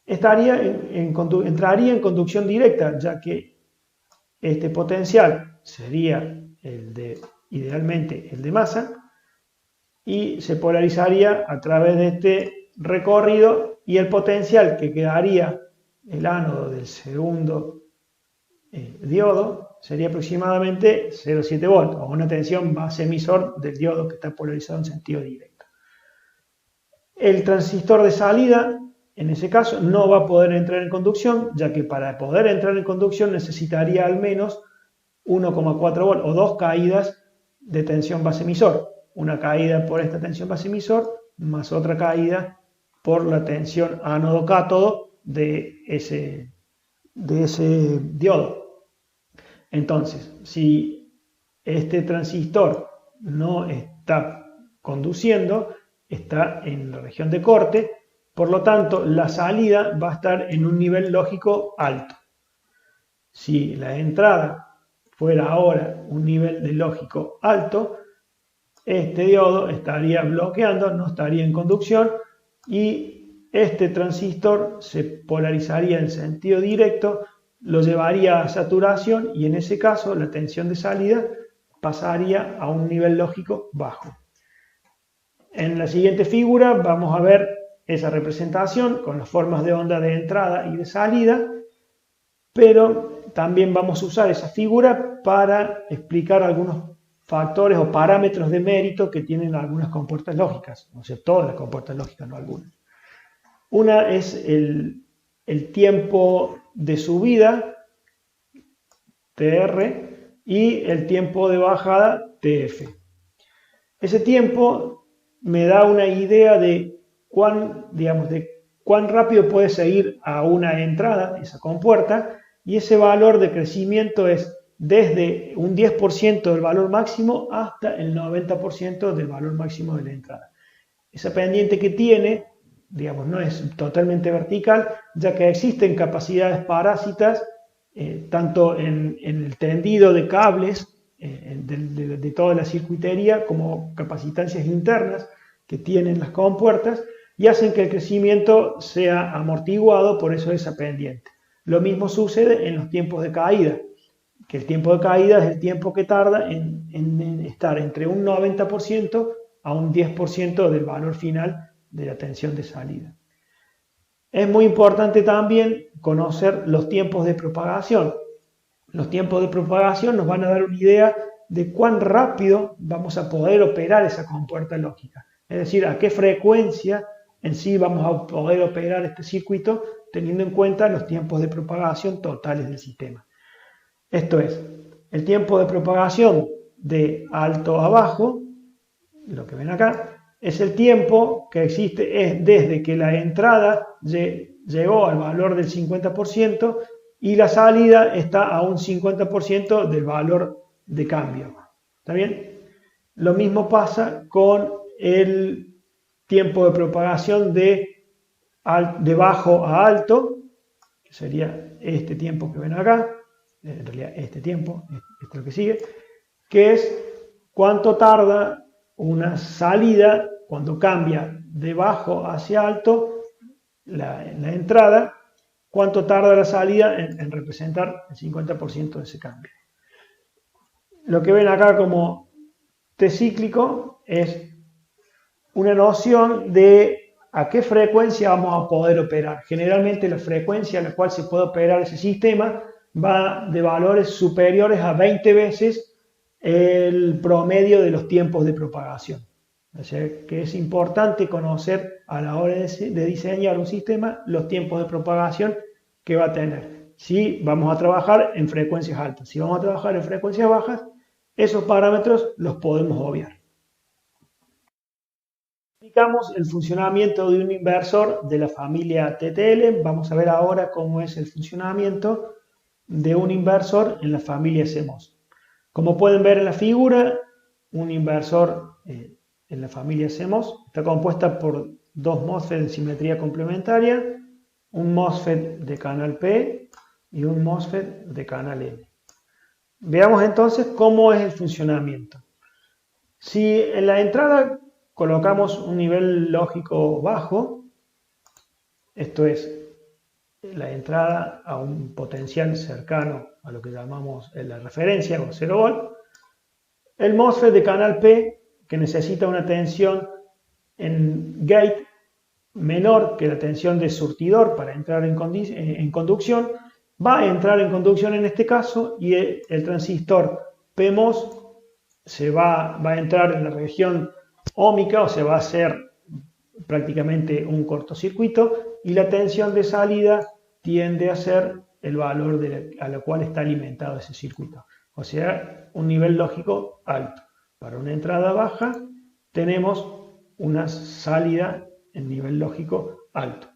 entraría en conducción directa, ya que este potencial sería idealmente el de masa, y se polarizaría a través de este recorrido, y el potencial que quedaría el ánodo del segundo diodo sería aproximadamente 0,7 volts, o una tensión base emisor del diodo que está polarizado en sentido directo. El transistor de salida, en ese caso, no va a poder entrar en conducción, ya que para poder entrar en conducción necesitaría al menos 1,4 volts o dos caídas de tensión base emisor. Una caída por esta tensión base emisor más otra caída por la tensión ánodo-cátodo de ese diodo. Entonces, si este transistor no está conduciendo, está en la región de corte, por lo tanto la salida va a estar en un nivel lógico alto. Si la entrada fuera ahora un nivel de lógico alto, este diodo estaría bloqueando, no estaría en conducción, y este transistor se polarizaría en sentido directo, lo llevaría a saturación, y en ese caso la tensión de salida pasaría a un nivel lógico bajo. En la siguiente figura vamos a ver esa representación con las formas de onda de entrada y de salida, pero también vamos a usar esa figura para explicar algunos factores o parámetros de mérito que tienen algunas compuertas lógicas, o sea, todas las compuertas lógicas, no algunas. Una es el tiempo de subida, TR, y el tiempo de bajada, TF. Ese tiempo me da una idea de cuán rápido puede seguir a una entrada, esa compuerta, y ese valor de crecimiento es desde un 10% del valor máximo hasta el 90% del valor máximo de la entrada. Esa pendiente que tiene, no es totalmente vertical, ya que existen capacidades parásitas, tanto en el tendido de cables de toda la circuitería, como capacitancias internas que tienen las compuertas, y hacen que el crecimiento sea amortiguado, por eso esa pendiente. Lo mismo sucede en los tiempos de caída, que el tiempo de caída es el tiempo que tarda en estar entre un 90% a un 10% del valor final de la tensión de salida. Es muy importante también conocer los tiempos de propagación. Los tiempos de propagación nos van a dar una idea de cuán rápido vamos a poder operar esa compuerta lógica. Es decir, a qué frecuencia en sí vamos a poder operar este circuito, teniendo en cuenta los tiempos de propagación totales del sistema. Esto es, el tiempo de propagación de alto a bajo, lo que ven acá, es el tiempo que existe desde que la entrada llegó al valor del 50% y la salida está a un 50% del valor de cambio. ¿Está bien? Lo mismo pasa con el tiempo de propagación de bajo a alto, que sería este tiempo que ven acá, en realidad este tiempo, esto es lo que sigue, que es cuánto tarda una salida cuando cambia de bajo hacia alto la entrada, cuánto tarda la salida en representar el 50% de ese cambio. Lo que ven acá como T cíclico es una noción de a qué frecuencia vamos a poder operar. Generalmente la frecuencia a la cual se puede operar ese sistema va de valores superiores a 20 veces el promedio de los tiempos de propagación. O sea que es importante conocer a la hora de diseñar un sistema los tiempos de propagación que va a tener. Si vamos a trabajar en frecuencias altas, si vamos a trabajar en frecuencias bajas, esos parámetros los podemos obviar. Explicamos el funcionamiento de un inversor de la familia TTL. Vamos a ver ahora cómo es el funcionamiento de un inversor en la familia CMOS. Como pueden ver en la figura, un inversor en la familia CMOS está compuesta por dos MOSFET de simetría complementaria, un MOSFET de canal P y un MOSFET de canal N. Veamos entonces cómo es el funcionamiento. Si en la entrada colocamos un nivel lógico bajo, esto es la entrada a un potencial cercano a lo que llamamos la referencia o 0 volt, el MOSFET de canal P, que necesita una tensión en gate menor que la tensión de surtidor para entrar en conducción, va a entrar en conducción en este caso y el transistor PMOS va a entrar en la región óhmica, o se va a hacer prácticamente un cortocircuito, y la tensión de salida tiende a ser el valor a lo cual está alimentado ese circuito, o sea, un nivel lógico alto. Para una entrada baja tenemos una salida en nivel lógico alto.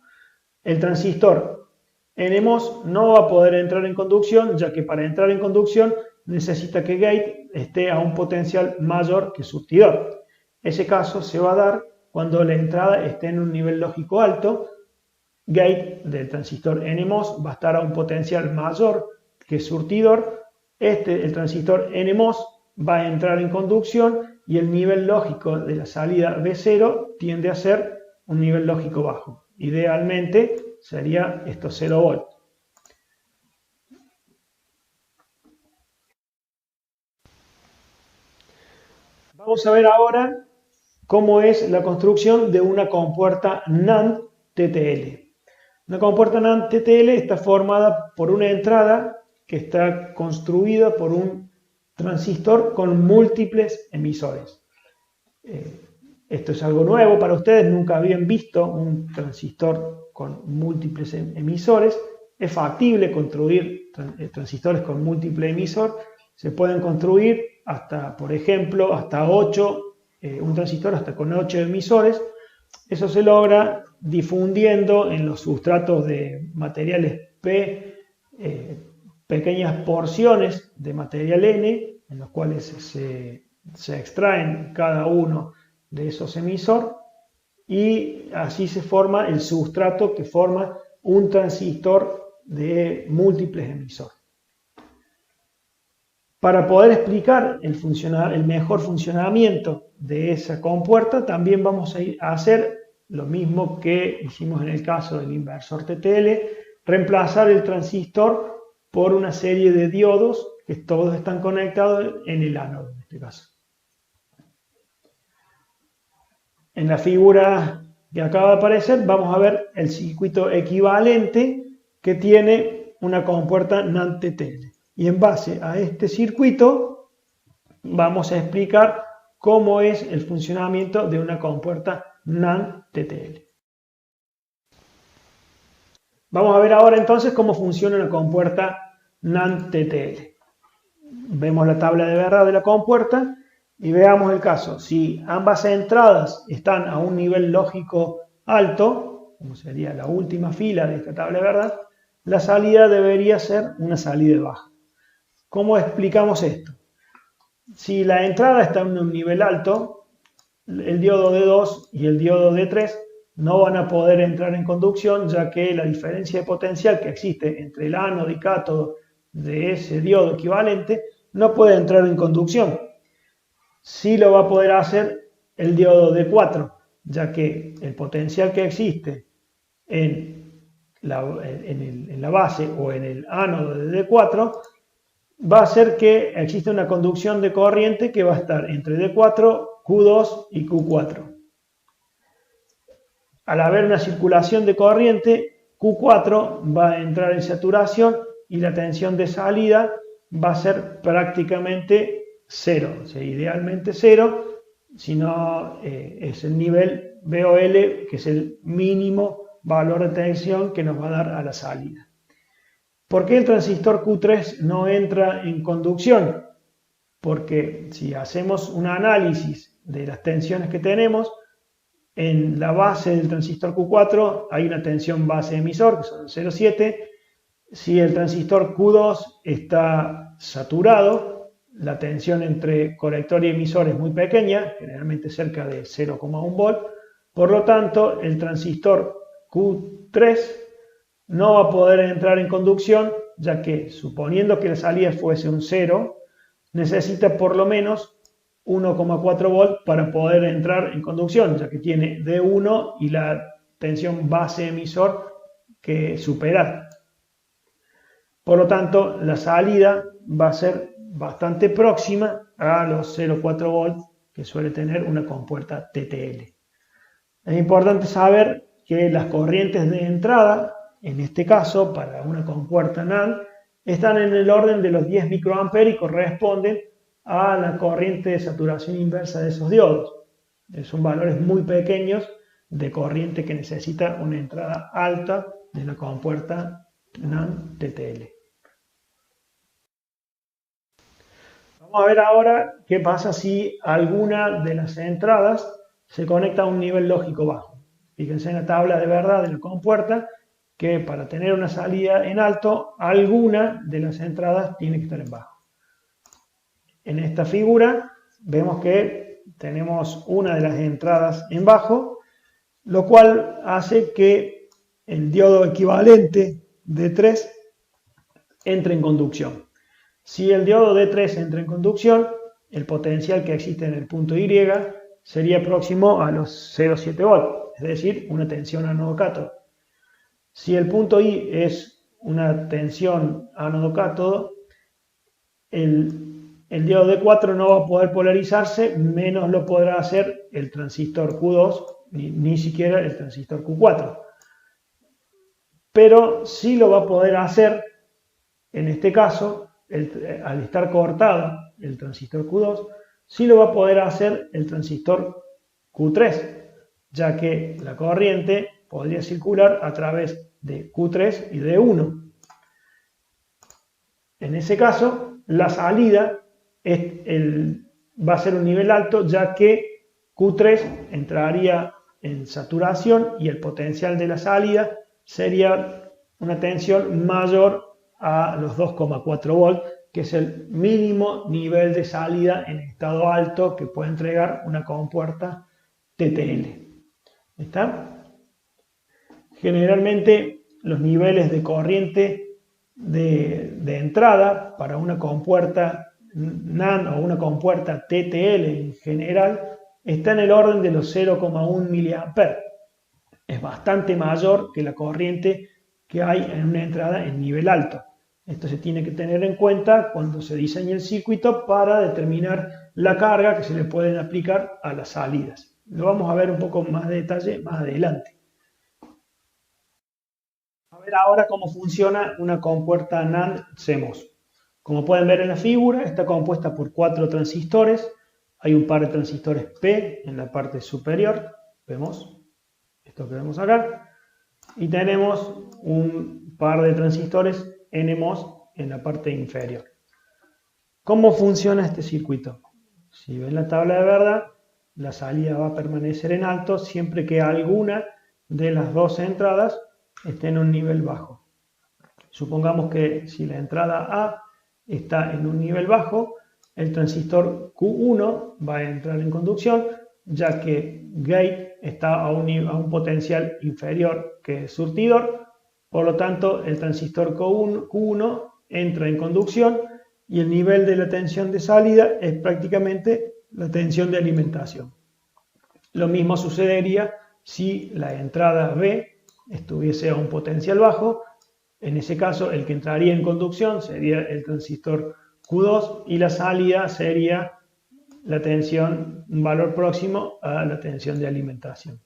El transistor NMOS no va a poder entrar en conducción, ya que para entrar en conducción necesita que gate esté a un potencial mayor que surtidor. Ese caso se va a dar cuando la entrada esté en un nivel lógico alto. Gate del transistor NMOS va a estar a un potencial mayor que surtidor. El transistor NMOS va a entrar en conducción y el nivel lógico de la salida B0 tiende a ser un nivel lógico bajo. Idealmente sería esto 0 volt. Vamos a ver ahora cómo es la construcción de una compuerta NAND TTL. Una compuerta NAND TTL está formada por una entrada que está construida por un transistor con múltiples emisores. Esto es algo nuevo para ustedes, nunca habían visto un transistor con múltiples emisores. Es factible construir transistores con múltiple emisor. Se pueden construir hasta, por ejemplo, hasta 8, un transistor hasta con 8 emisores. Eso se logra difundiendo en los sustratos de materiales P pequeñas porciones de material N, en los cuales se extraen cada uno de esos emisores, y así se forma el sustrato que forma un transistor de múltiples emisores. Para poder explicar el mejor funcionamiento de esa compuerta, también vamos a hacer lo mismo que hicimos en el caso del inversor TTL, reemplazar el transistor por una serie de diodos que todos están conectados en el ánodo, en este caso. En la figura que acaba de aparecer vamos a ver el circuito equivalente que tiene una compuerta NAND TTL. Y en base a este circuito vamos a explicar cómo es el funcionamiento de una compuerta NAND TTL. Vamos a ver ahora entonces cómo funciona una compuerta NAND TTL. Vemos la tabla de verdad de la compuerta y veamos el caso. Si ambas entradas están a un nivel lógico alto, como sería la última fila de esta tabla de verdad, la salida debería ser una salida baja. ¿Cómo explicamos esto? Si la entrada está en un nivel alto, el diodo D2 y el diodo D3 no van a poder entrar en conducción, ya que la diferencia de potencial que existe entre el ánodo y cátodo de ese diodo equivalente no puede entrar en conducción. Sí lo va a poder hacer el diodo D4, ya que el potencial que existe en la base o en el ánodo de D4 va a hacer que exista una conducción de corriente que va a estar entre D4, Q2 y Q4. Al haber una circulación de corriente, Q4 va a entrar en saturación y la tensión de salida va a ser prácticamente 0, o sea, idealmente 0, sino es el nivel VOL, que es el mínimo valor de tensión que nos va a dar a la salida. ¿Por qué el transistor Q3 no entra en conducción? Porque si hacemos un análisis de las tensiones que tenemos, en la base del transistor Q4 hay una tensión base emisor, que son 0,7. Si el transistor Q2 está saturado, la tensión entre colector y emisor es muy pequeña, generalmente cerca de 0,1 volt. Por lo tanto, el transistor Q3 no va a poder entrar en conducción, ya que, suponiendo que la salida fuese un 0, necesita por lo menos 1,4 volt para poder entrar en conducción, ya que tiene D1 y la tensión base emisor que superar. Por lo tanto, la salida va a ser bastante próxima a los 0,4 volts que suele tener una compuerta TTL. Es importante saber que las corrientes de entrada, en este caso para una compuerta NAND, están en el orden de los 10 microamperes y corresponden a la corriente de saturación inversa de esos diodos. Son valores muy pequeños de corriente que necesita una entrada alta de la compuerta NAND TTL. Vamos a ver ahora qué pasa si alguna de las entradas se conecta a un nivel lógico bajo. Fíjense en la tabla de verdad de la compuerta que para tener una salida en alto, alguna de las entradas tiene que estar en bajo. En esta figura vemos que tenemos una de las entradas en bajo, lo cual hace que el diodo equivalente D3 entre en conducción. Si el diodo D3 entra en conducción, el potencial que existe en el punto Y sería próximo a los 0,7 volt, es decir, una tensión ánodo-cátodo. Si el punto I es una tensión ánodo-cátodo, el diodo D4 no va a poder polarizarse, menos lo podrá hacer el transistor Q2, ni siquiera el transistor Q4. Pero sí lo va a poder hacer, en este caso, al estar cortado el transistor Q2, sí lo va a poder hacer el transistor Q3, ya que la corriente podría circular a través de Q3 y D1. En ese caso, la salida va a ser un nivel alto, ya que Q3 entraría en saturación y el potencial de la salida sería una tensión mayor a los 2,4 volts, que es el mínimo nivel de salida en estado alto que puede entregar una compuerta TTL. ¿Está? Generalmente los niveles de corriente de entrada para una compuerta NAND o una compuerta TTL en general está en el orden de los 0,1 mA. Es bastante mayor que la corriente que hay en una entrada en nivel alto. Esto se tiene que tener en cuenta cuando se diseña el circuito para determinar la carga que se le pueden aplicar a las salidas. Lo vamos a ver un poco más de detalle más adelante. A ver ahora cómo funciona una compuerta NAND CMOS. Como pueden ver en la figura, está compuesta por 4 transistores. Hay un par de transistores P en la parte superior. Vemos esto que vemos acá. Y tenemos un par de transistores NMOS en la parte inferior. ¿Cómo funciona este circuito? Si ven la tabla de verdad, la salida va a permanecer en alto siempre que alguna de las dos entradas esté en un nivel bajo. Supongamos que si la entrada A está en un nivel bajo, el transistor Q1 va a entrar en conducción, ya que gate está a un potencial inferior que surtidor. Por lo tanto, el transistor Q1 entra en conducción y el nivel de la tensión de salida es prácticamente la tensión de alimentación. Lo mismo sucedería si la entrada B estuviese a un potencial bajo. En ese caso, el que entraría en conducción sería el transistor Q2 y la salida sería la tensión, un valor próximo a la tensión de alimentación.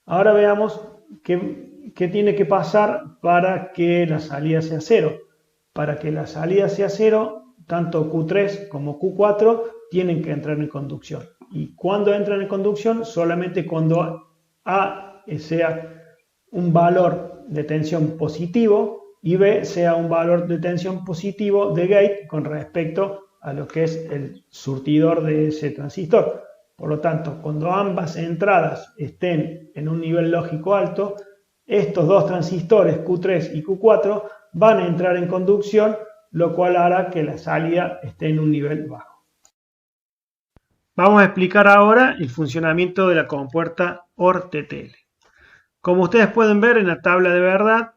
Ahora veamos qué tiene que pasar para que la salida sea cero. Para que la salida sea cero, tanto Q3 como Q4 tienen que entrar en conducción. Y cuando entran en conducción, solamente cuando A sea un valor de tensión positivo y B sea un valor de tensión positivo de gate con respecto a lo que es el surtidor de ese transistor. Por lo tanto, cuando ambas entradas estén en un nivel lógico alto, estos dos transistores Q3 y Q4 van a entrar en conducción, lo cual hará que la salida esté en un nivel bajo. Vamos a explicar ahora el funcionamiento de la compuerta OR-TTL. Como ustedes pueden ver en la tabla de verdad,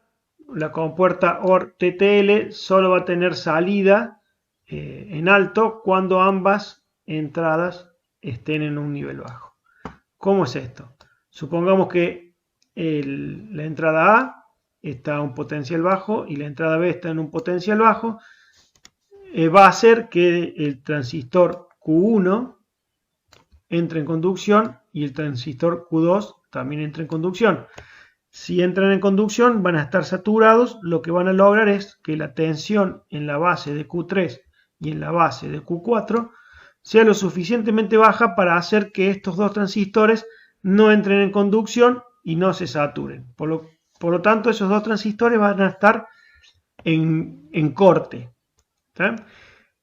la compuerta OR-TTL solo va a tener salida en alto cuando ambas entradas estén en un nivel bajo. ¿Cómo es esto? Supongamos que la entrada A está a un potencial bajo y la entrada B está en un potencial bajo. Va a hacer que el transistor Q1 entre en conducción y el transistor Q2 también entre en conducción. Si entran en conducción van a estar saturados, lo que van a lograr es que la tensión en la base de Q3 y en la base de Q4 sea lo suficientemente baja para hacer que estos dos transistores no entren en conducción y no se saturen. Por lo tanto, esos dos transistores van a estar en corte. ¿Sí?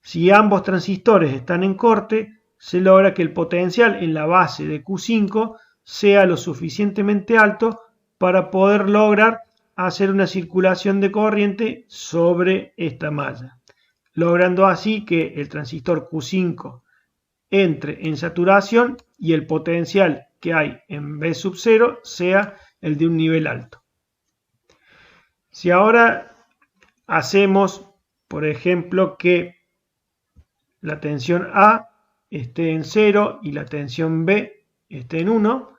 Si ambos transistores están en corte, se logra que el potencial en la base de Q5 sea lo suficientemente alto para poder lograr hacer una circulación de corriente sobre esta malla, logrando así que el transistor Q5 entre en saturación y el potencial que hay en B sub 0 sea el de un nivel alto. Si ahora hacemos, por ejemplo, que la tensión A esté en 0 y la tensión B esté en 1,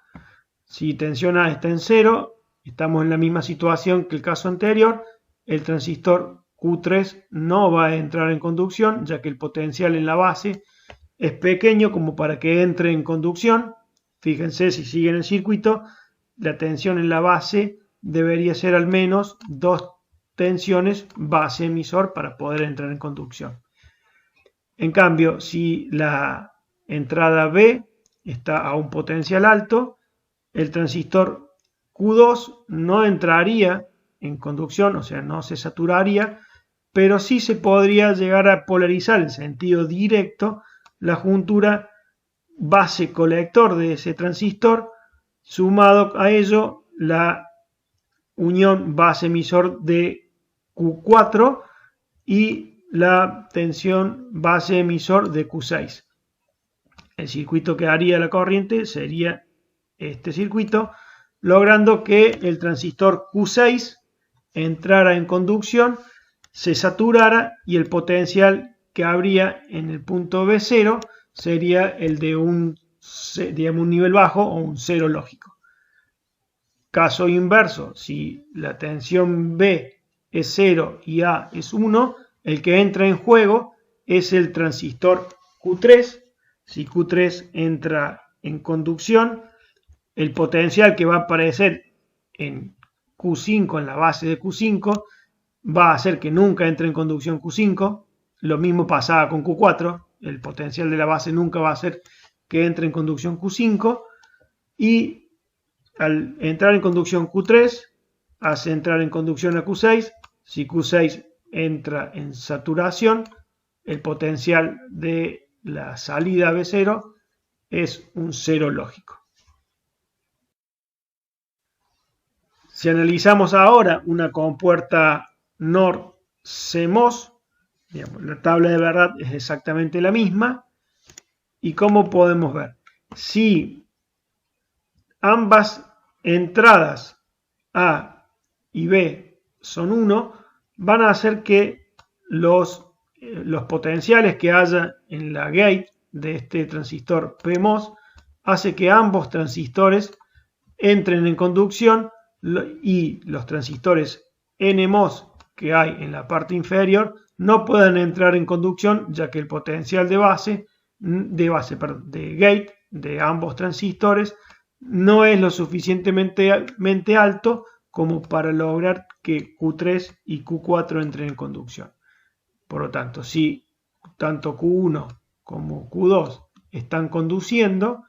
si tensión A está en 0, estamos en la misma situación que el caso anterior, el transistor Q3 no va a entrar en conducción, ya que el potencial en la base es pequeño como para que entre en conducción. Fíjense, si siguen el circuito, la tensión en la base debería ser al menos 2 tensiones base emisor para poder entrar en conducción. En cambio, si la entrada B está a un potencial alto, el transistor Q2 no entraría en conducción, o sea, no se saturaría, pero sí se podría llegar a polarizar en sentido directo la juntura base colector de ese transistor, sumado a ello la unión base emisor de Q4 y la tensión base emisor de Q6. El circuito que haría la corriente sería este circuito, logrando que el transistor Q6 entrara en conducción, se saturara y el potencial que habría en el punto B0 sería el de un nivel bajo o un cero lógico. Caso inverso, si la tensión B es 0 y A es 1, el que entra en juego es el transistor Q3. Si Q3 entra en conducción, el potencial que va a aparecer en Q5, en la base de Q5, va a hacer que nunca entre en conducción Q5. Lo mismo pasaba con Q4. El potencial de la base nunca va a hacer que entre en conducción Q5. Y al entrar en conducción Q3, hace entrar en conducción a Q6. Si Q6 entra en saturación, el potencial de la salida B0 es un cero lógico. Si analizamos ahora una compuerta NOR-CMOS, la tabla de verdad es exactamente la misma. ¿Y cómo podemos ver? Si ambas entradas A y B son 1, van a hacer que los potenciales que haya en la gate de este transistor PMOS hace que ambos transistores entren en conducción y los transistores NMOS que hay en la parte inferior no puedan entrar en conducción, ya que el potencial de gate de ambos transistores no es lo suficientemente alto como para lograr que Q3 y Q4 entren en conducción. Por lo tanto, si tanto Q1 como Q2 están conduciendo,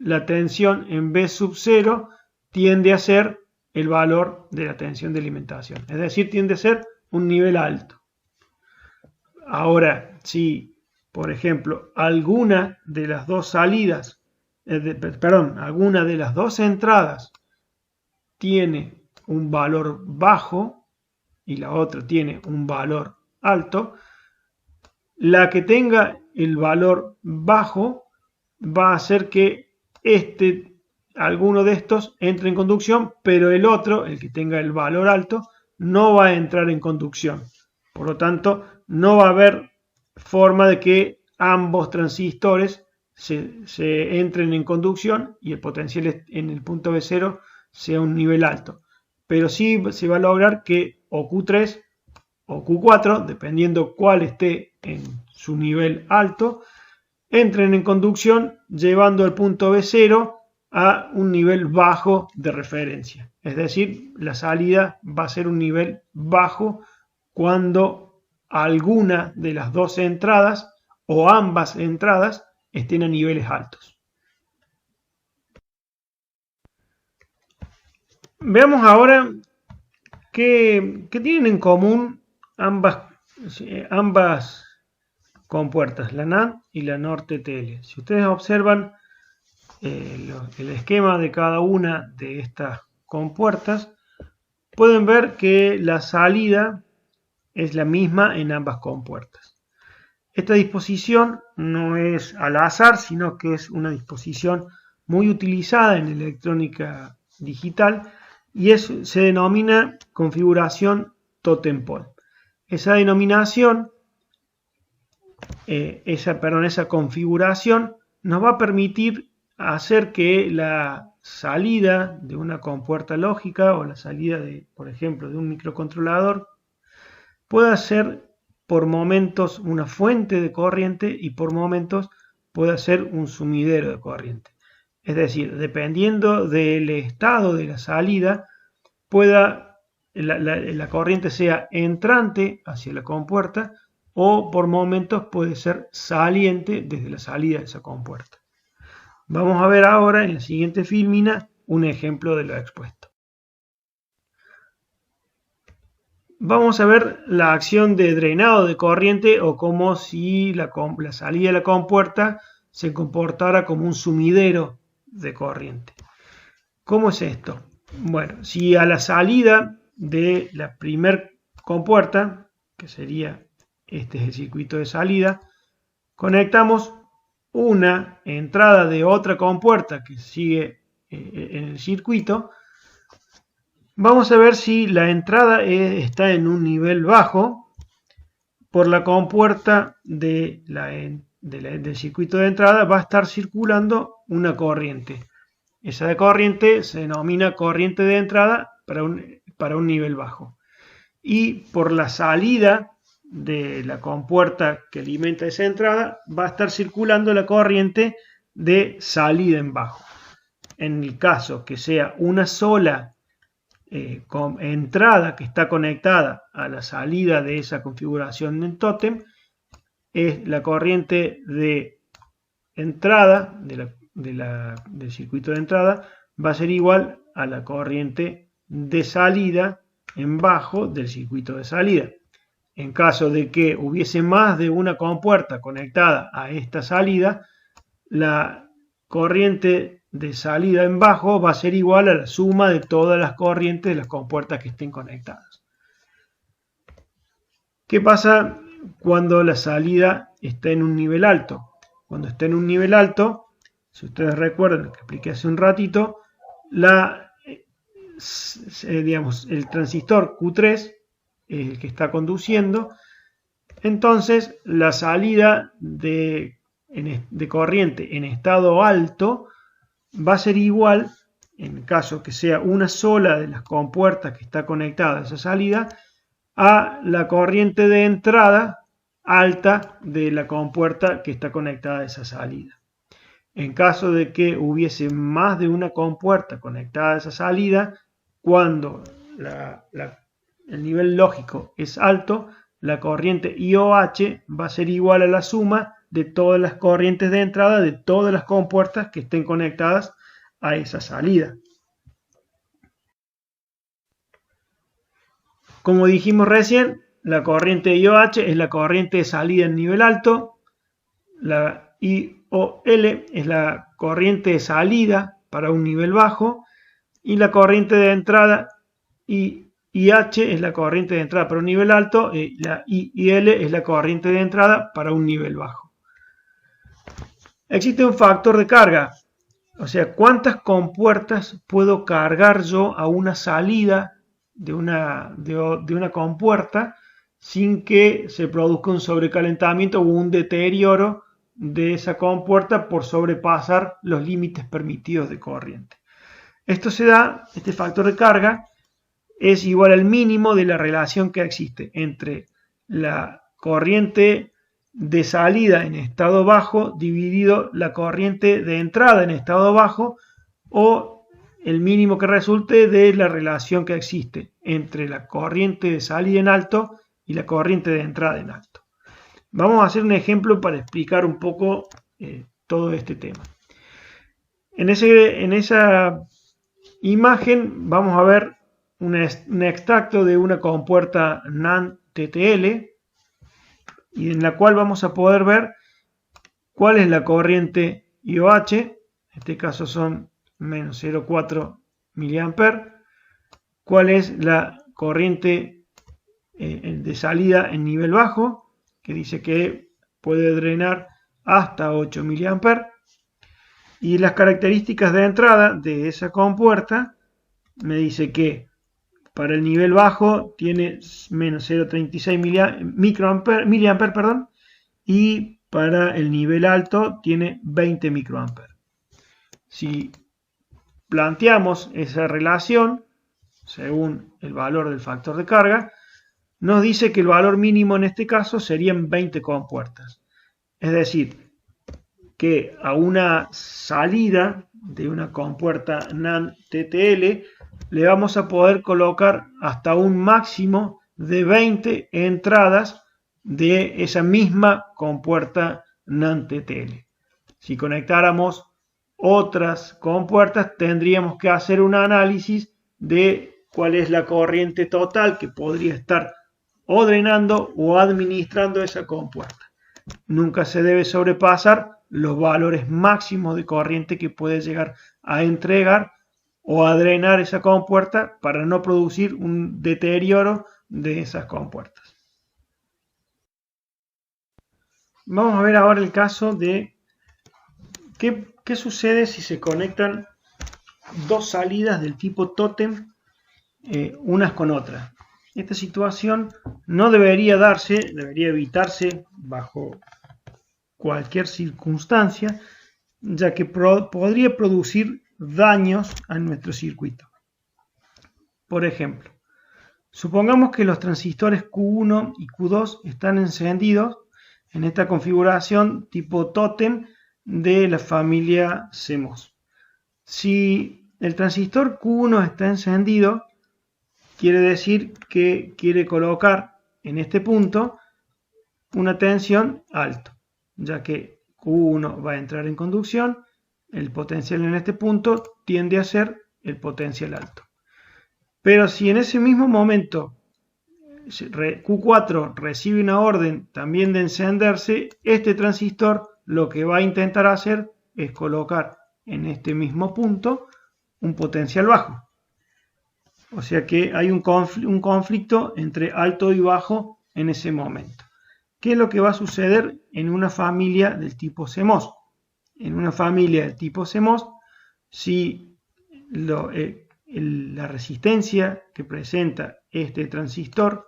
la tensión en V sub 0 tiende a ser el valor de la tensión de alimentación. Es decir, tiende a ser un nivel alto. Ahora, si, por ejemplo, alguna de las dos salidas, alguna de las dos entradas tiene un valor bajo y la otra tiene un valor alto, la que tenga el valor bajo va a hacer que alguno de estos entre en conducción, pero el otro, el que tenga el valor alto, no va a entrar en conducción. Por lo tanto, no va a haber forma de que ambos transistores se entren en conducción y el potencial en el punto B0 sea un nivel alto. Pero sí se va a lograr que o Q3 o Q4, dependiendo cuál esté en su nivel alto, entren en conducción llevando el punto B0 a un nivel bajo de referencia. Es decir, la salida va a ser un nivel bajo cuando alguna de las dos entradas o ambas entradas estén a niveles altos. Veamos ahora qué tienen en común ambas compuertas, la NAND y la NOR TTL. Si ustedes observan el esquema de cada una de estas compuertas, pueden ver que la salida es la misma en ambas compuertas. Esta disposición no es al azar, sino que es una disposición muy utilizada en electrónica digital y se denomina configuración totem pole. Esa denominación, esa configuración nos va a permitir hacer que la salida de una compuerta lógica o la salida por ejemplo, de un microcontrolador pueda ser por momentos una fuente de corriente y por momentos pueda ser un sumidero de corriente. Es decir, dependiendo del estado de la salida, la corriente sea entrante hacia la compuerta o por momentos puede ser saliente desde la salida de esa compuerta. Vamos a ver ahora en la siguiente filmina un ejemplo de lo expuesto. Vamos a ver la acción de drenado de corriente o como si la salida de la compuerta se comportara como un sumidero de corriente. ¿Cómo es esto? Bueno, si a la salida de la primer compuerta, que sería este es el circuito de salida, conectamos una entrada de otra compuerta que sigue en el circuito, vamos a ver si la entrada está en un nivel bajo por la compuerta del circuito de entrada va a estar circulando una corriente. Esa corriente se denomina corriente de entrada para un nivel bajo. Y por la salida de la compuerta que alimenta esa entrada va a estar circulando la corriente de salida en bajo. En el caso que sea una sola entrada que está conectada a la salida de esa configuración en tótem, es la corriente de entrada del circuito de entrada va a ser igual a la corriente de salida en bajo del circuito de salida. En caso de que hubiese más de una compuerta conectada a esta salida, la corriente de salida en bajo va a ser igual a la suma de todas las corrientes de las compuertas que estén conectadas. ¿Qué pasa cuando la salida está en un nivel alto? Cuando está en un nivel alto, si ustedes recuerdan lo que expliqué hace un ratito, el transistor Q3 es el que está conduciendo, entonces la salida de corriente en estado alto va a ser igual, en el caso que sea una sola de las compuertas que está conectada a esa salida, a la corriente de entrada alta de la compuerta que está conectada a esa salida. En caso de que hubiese más de una compuerta conectada a esa salida, cuando el nivel lógico es alto, la corriente IOH va a ser igual a la suma de todas las corrientes de entrada de todas las compuertas que estén conectadas a esa salida. Como dijimos recién, la corriente IOH es la corriente de salida en nivel alto, la IOL es la corriente de salida para un nivel bajo y la corriente de entrada IH es la corriente de entrada para un nivel alto y la IL es la corriente de entrada para un nivel bajo. Existe un factor de carga, o sea, cuántas compuertas puedo cargar yo a una salida de una compuerta sin que se produzca un sobrecalentamiento o un deterioro de esa compuerta por sobrepasar los límites permitidos de corriente. Esto se da, este factor de carga es igual al mínimo de la relación que existe entre la corriente de salida en estado bajo dividido la corriente de entrada en estado bajo, o el mínimo que resulte de la relación que existe entre la corriente de salida en alto y la corriente de entrada en alto. Vamos a hacer un ejemplo para explicar un poco todo este tema. En esa imagen vamos a ver un extracto de una compuerta NAND TTL y en la cual vamos a poder ver cuál es la corriente IOH, en este caso son menos 0,4 mA, cuál es la corriente de salida en nivel bajo, que dice que puede drenar hasta 8 mA, y las características de entrada de esa compuerta me dice que para el nivel bajo tiene menos 0,36 mA, y para el nivel alto tiene 20 microamperes. Si planteamos esa relación según el valor del factor de carga, nos dice que el valor mínimo en este caso serían 20 compuertas. Es decir, que a una salida de una compuerta NAND TTL le vamos a poder colocar hasta un máximo de 20 entradas de esa misma compuerta NAND TTL. Si conectáramos otras compuertas, tendríamos que hacer un análisis de cuál es la corriente total que podría estar o drenando o administrando esa compuerta. Nunca se debe sobrepasar los valores máximos de corriente que puede llegar a entregar o a drenar esa compuerta para no producir un deterioro de esas compuertas. Vamos a ver ahora el caso de qué sucede si se conectan dos salidas del tipo tótem unas con otras. Esta situación no debería darse, debería evitarse bajo cualquier circunstancia, ya que podría producir daños a nuestro circuito. Por ejemplo, supongamos que los transistores Q1 y Q2 están encendidos en esta configuración tipo tótem de la familia CMOS. Si el transistor Q1 está encendido, quiere decir que quiere colocar en este punto una tensión alto, ya que Q1 va a entrar en conducción, el potencial en este punto tiende a ser el potencial alto. Pero si en ese mismo momento Q4 recibe una orden también de encenderse, este transistor lo que va a intentar hacer es colocar en este mismo punto un potencial bajo. O sea que hay un conflicto entre alto y bajo en ese momento. ¿Qué es lo que va a suceder en una familia del tipo CMOS? En una familia del tipo CMOS, si la resistencia que presenta este transistor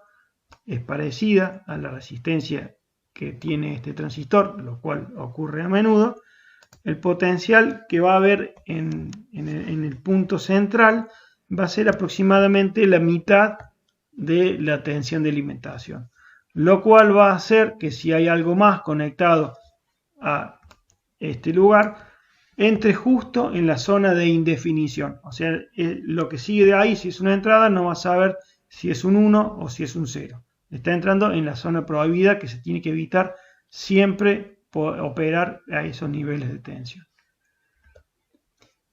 es parecida a la resistencia que tiene este transistor, lo cual ocurre a menudo, el potencial que va a haber en el punto central va a ser aproximadamente la mitad de la tensión de alimentación, lo cual va a hacer que si hay algo más conectado a este lugar, entre justo en la zona de indefinición. O sea, lo que sigue de ahí, si es una entrada, no va a saber si es un 1 o si es un 0. está entrando en la zona prohibida, que se tiene que evitar siempre operar a esos niveles de tensión.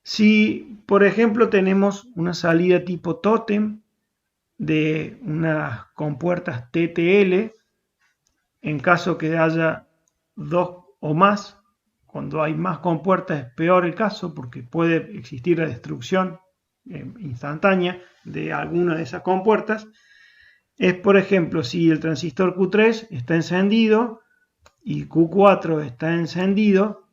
Si, por ejemplo, tenemos una salida tipo tótem de unas compuertas TTL, en caso que haya 2 o más, cuando hay más compuertas es peor el caso porque puede existir la destrucción instantánea de alguna de esas compuertas. Es, por ejemplo, si el transistor Q3 está encendido y Q4 está encendido,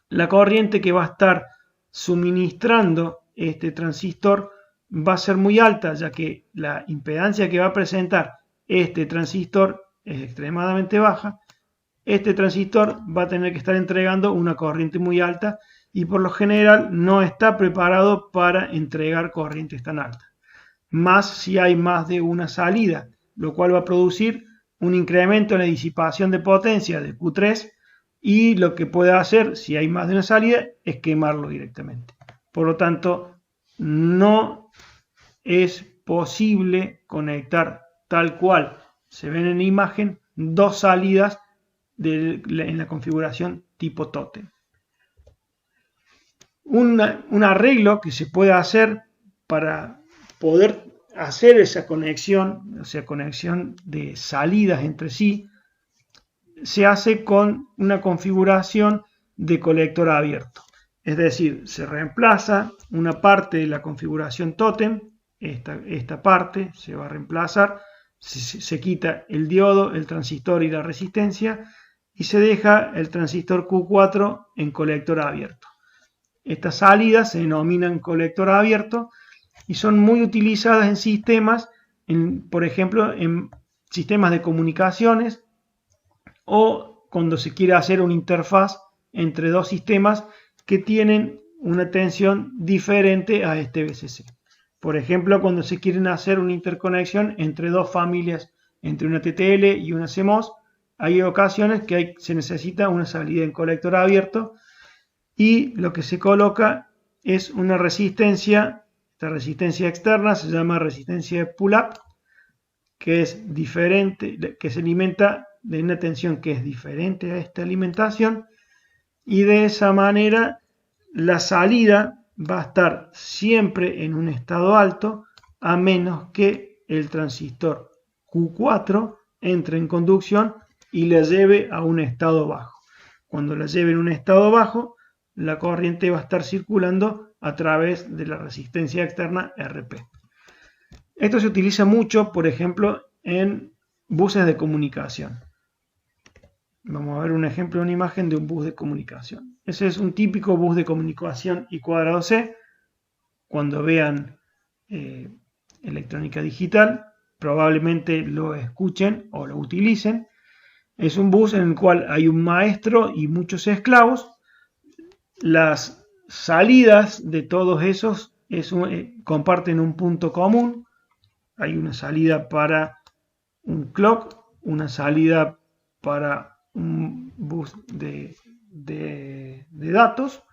la corriente que va a estar suministrando este transistor va a ser muy alta, ya que la impedancia que va a presentar este transistor es extremadamente baja. Este transistor va a tener que estar entregando una corriente muy alta y por lo general no está preparado para entregar corrientes tan altas. Más si hay más de una salida, lo cual va a producir un incremento en la disipación de potencia de Q3 y lo que puede hacer si hay más de una salida es quemarlo directamente. Por lo tanto, no es posible conectar tal cual se ven en la imagen 2 salidas en la configuración tipo tótem. Un arreglo que se puede hacer para poder hacer esa conexión, o sea, conexión de salidas entre sí, se hace con una configuración de colector abierto. Es decir, se reemplaza una parte de la configuración tótem, esta parte se va a reemplazar, se quita el diodo, el transistor y la resistencia y se deja el transistor Q4 en colector abierto. Estas salidas se denominan colector abierto y son muy utilizadas en sistemas, por ejemplo, en sistemas de comunicaciones o cuando se quiere hacer una interfaz entre dos sistemas que tienen una tensión diferente a este VCC. Por ejemplo, cuando se quieren hacer una interconexión entre dos familias, entre una TTL y una CMOS, hay ocasiones que se necesita una salida en colector abierto y lo que se coloca es una resistencia. Esta resistencia externa se llama resistencia de pull-up, que es diferente, que se alimenta de una tensión que es diferente a esta alimentación y de esa manera la salida va a estar siempre en un estado alto a menos que el transistor Q4 entre en conducción y la lleve a un estado bajo. Cuando la lleve en un estado bajo, la corriente va a estar circulando a través de la resistencia externa RP. Esto se utiliza mucho, por ejemplo, en buses de comunicación. Vamos a ver un ejemplo de una imagen de un bus de comunicación. Ese es un típico bus de comunicación I²C. Cuando vean electrónica digital, probablemente lo escuchen o lo utilicen. Es un bus en el cual hay un maestro y muchos esclavos. Las salidas de todos esos comparten un punto común. Hay una salida para un clock, una salida para un bus de datos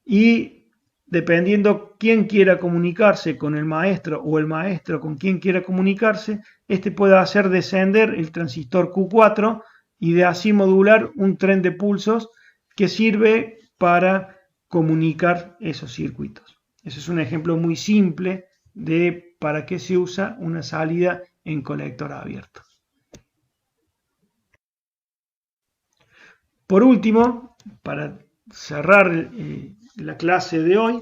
y dependiendo quién quiera comunicarse con el maestro o el maestro con quien quiera comunicarse, este puede hacer descender el transistor Q4 y de así modular un tren de pulsos que sirve para comunicar esos circuitos. Ese es un ejemplo muy simple de para qué se usa una salida en colector abierto. Por último, para cerrar la clase de hoy,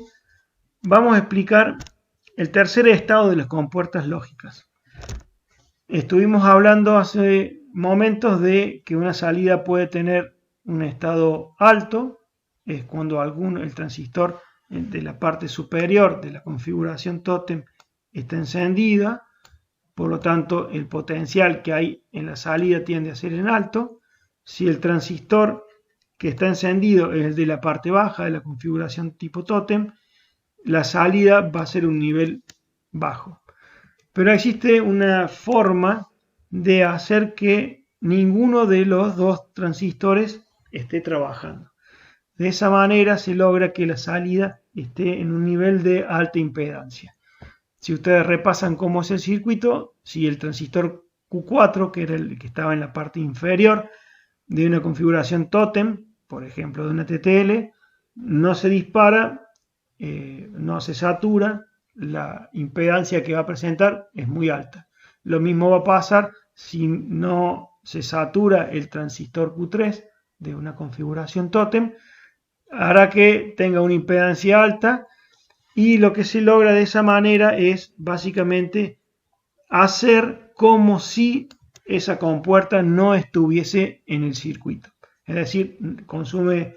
vamos a explicar el tercer estado de las compuertas lógicas. Estuvimos hablando hace momentos de que una salida puede tener un estado alto, es cuando el transistor de la parte superior de la configuración tótem está encendida, por lo tanto el potencial que hay en la salida tiende a ser en alto. Si el transistor que está encendido es el de la parte baja de la configuración tipo tótem, la salida va a ser un nivel bajo. Pero existe una forma de hacer que ninguno de los dos transistores esté trabajando. De esa manera se logra que la salida esté en un nivel de alta impedancia. Si ustedes repasan cómo es el circuito, si el transistor Q4, que era el que estaba en la parte inferior de una configuración tótem, por ejemplo de una TTL, no se dispara, no se satura, la impedancia que va a presentar es muy alta. Lo mismo va a pasar si no se satura el transistor Q3 de una configuración tótem, hará que tenga una impedancia alta, y lo que se logra de esa manera es básicamente hacer como si esa compuerta no estuviese en el circuito. Es decir, consume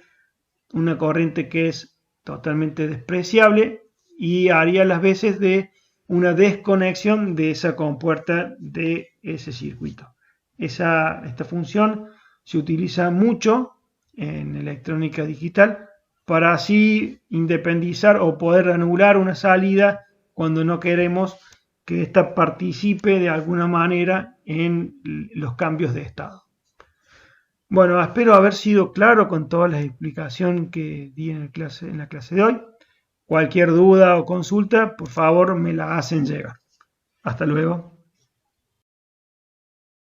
una corriente que es totalmente despreciable y haría las veces de una desconexión de esa compuerta de ese circuito. Esta función se utiliza mucho en electrónica digital para así independizar o poder anular una salida cuando no queremos que ésta participe de alguna manera en los cambios de estado. Bueno, espero haber sido claro con todas las explicaciones que di en la clase de hoy. Cualquier duda o consulta, por favor, me la hacen llegar. Hasta luego.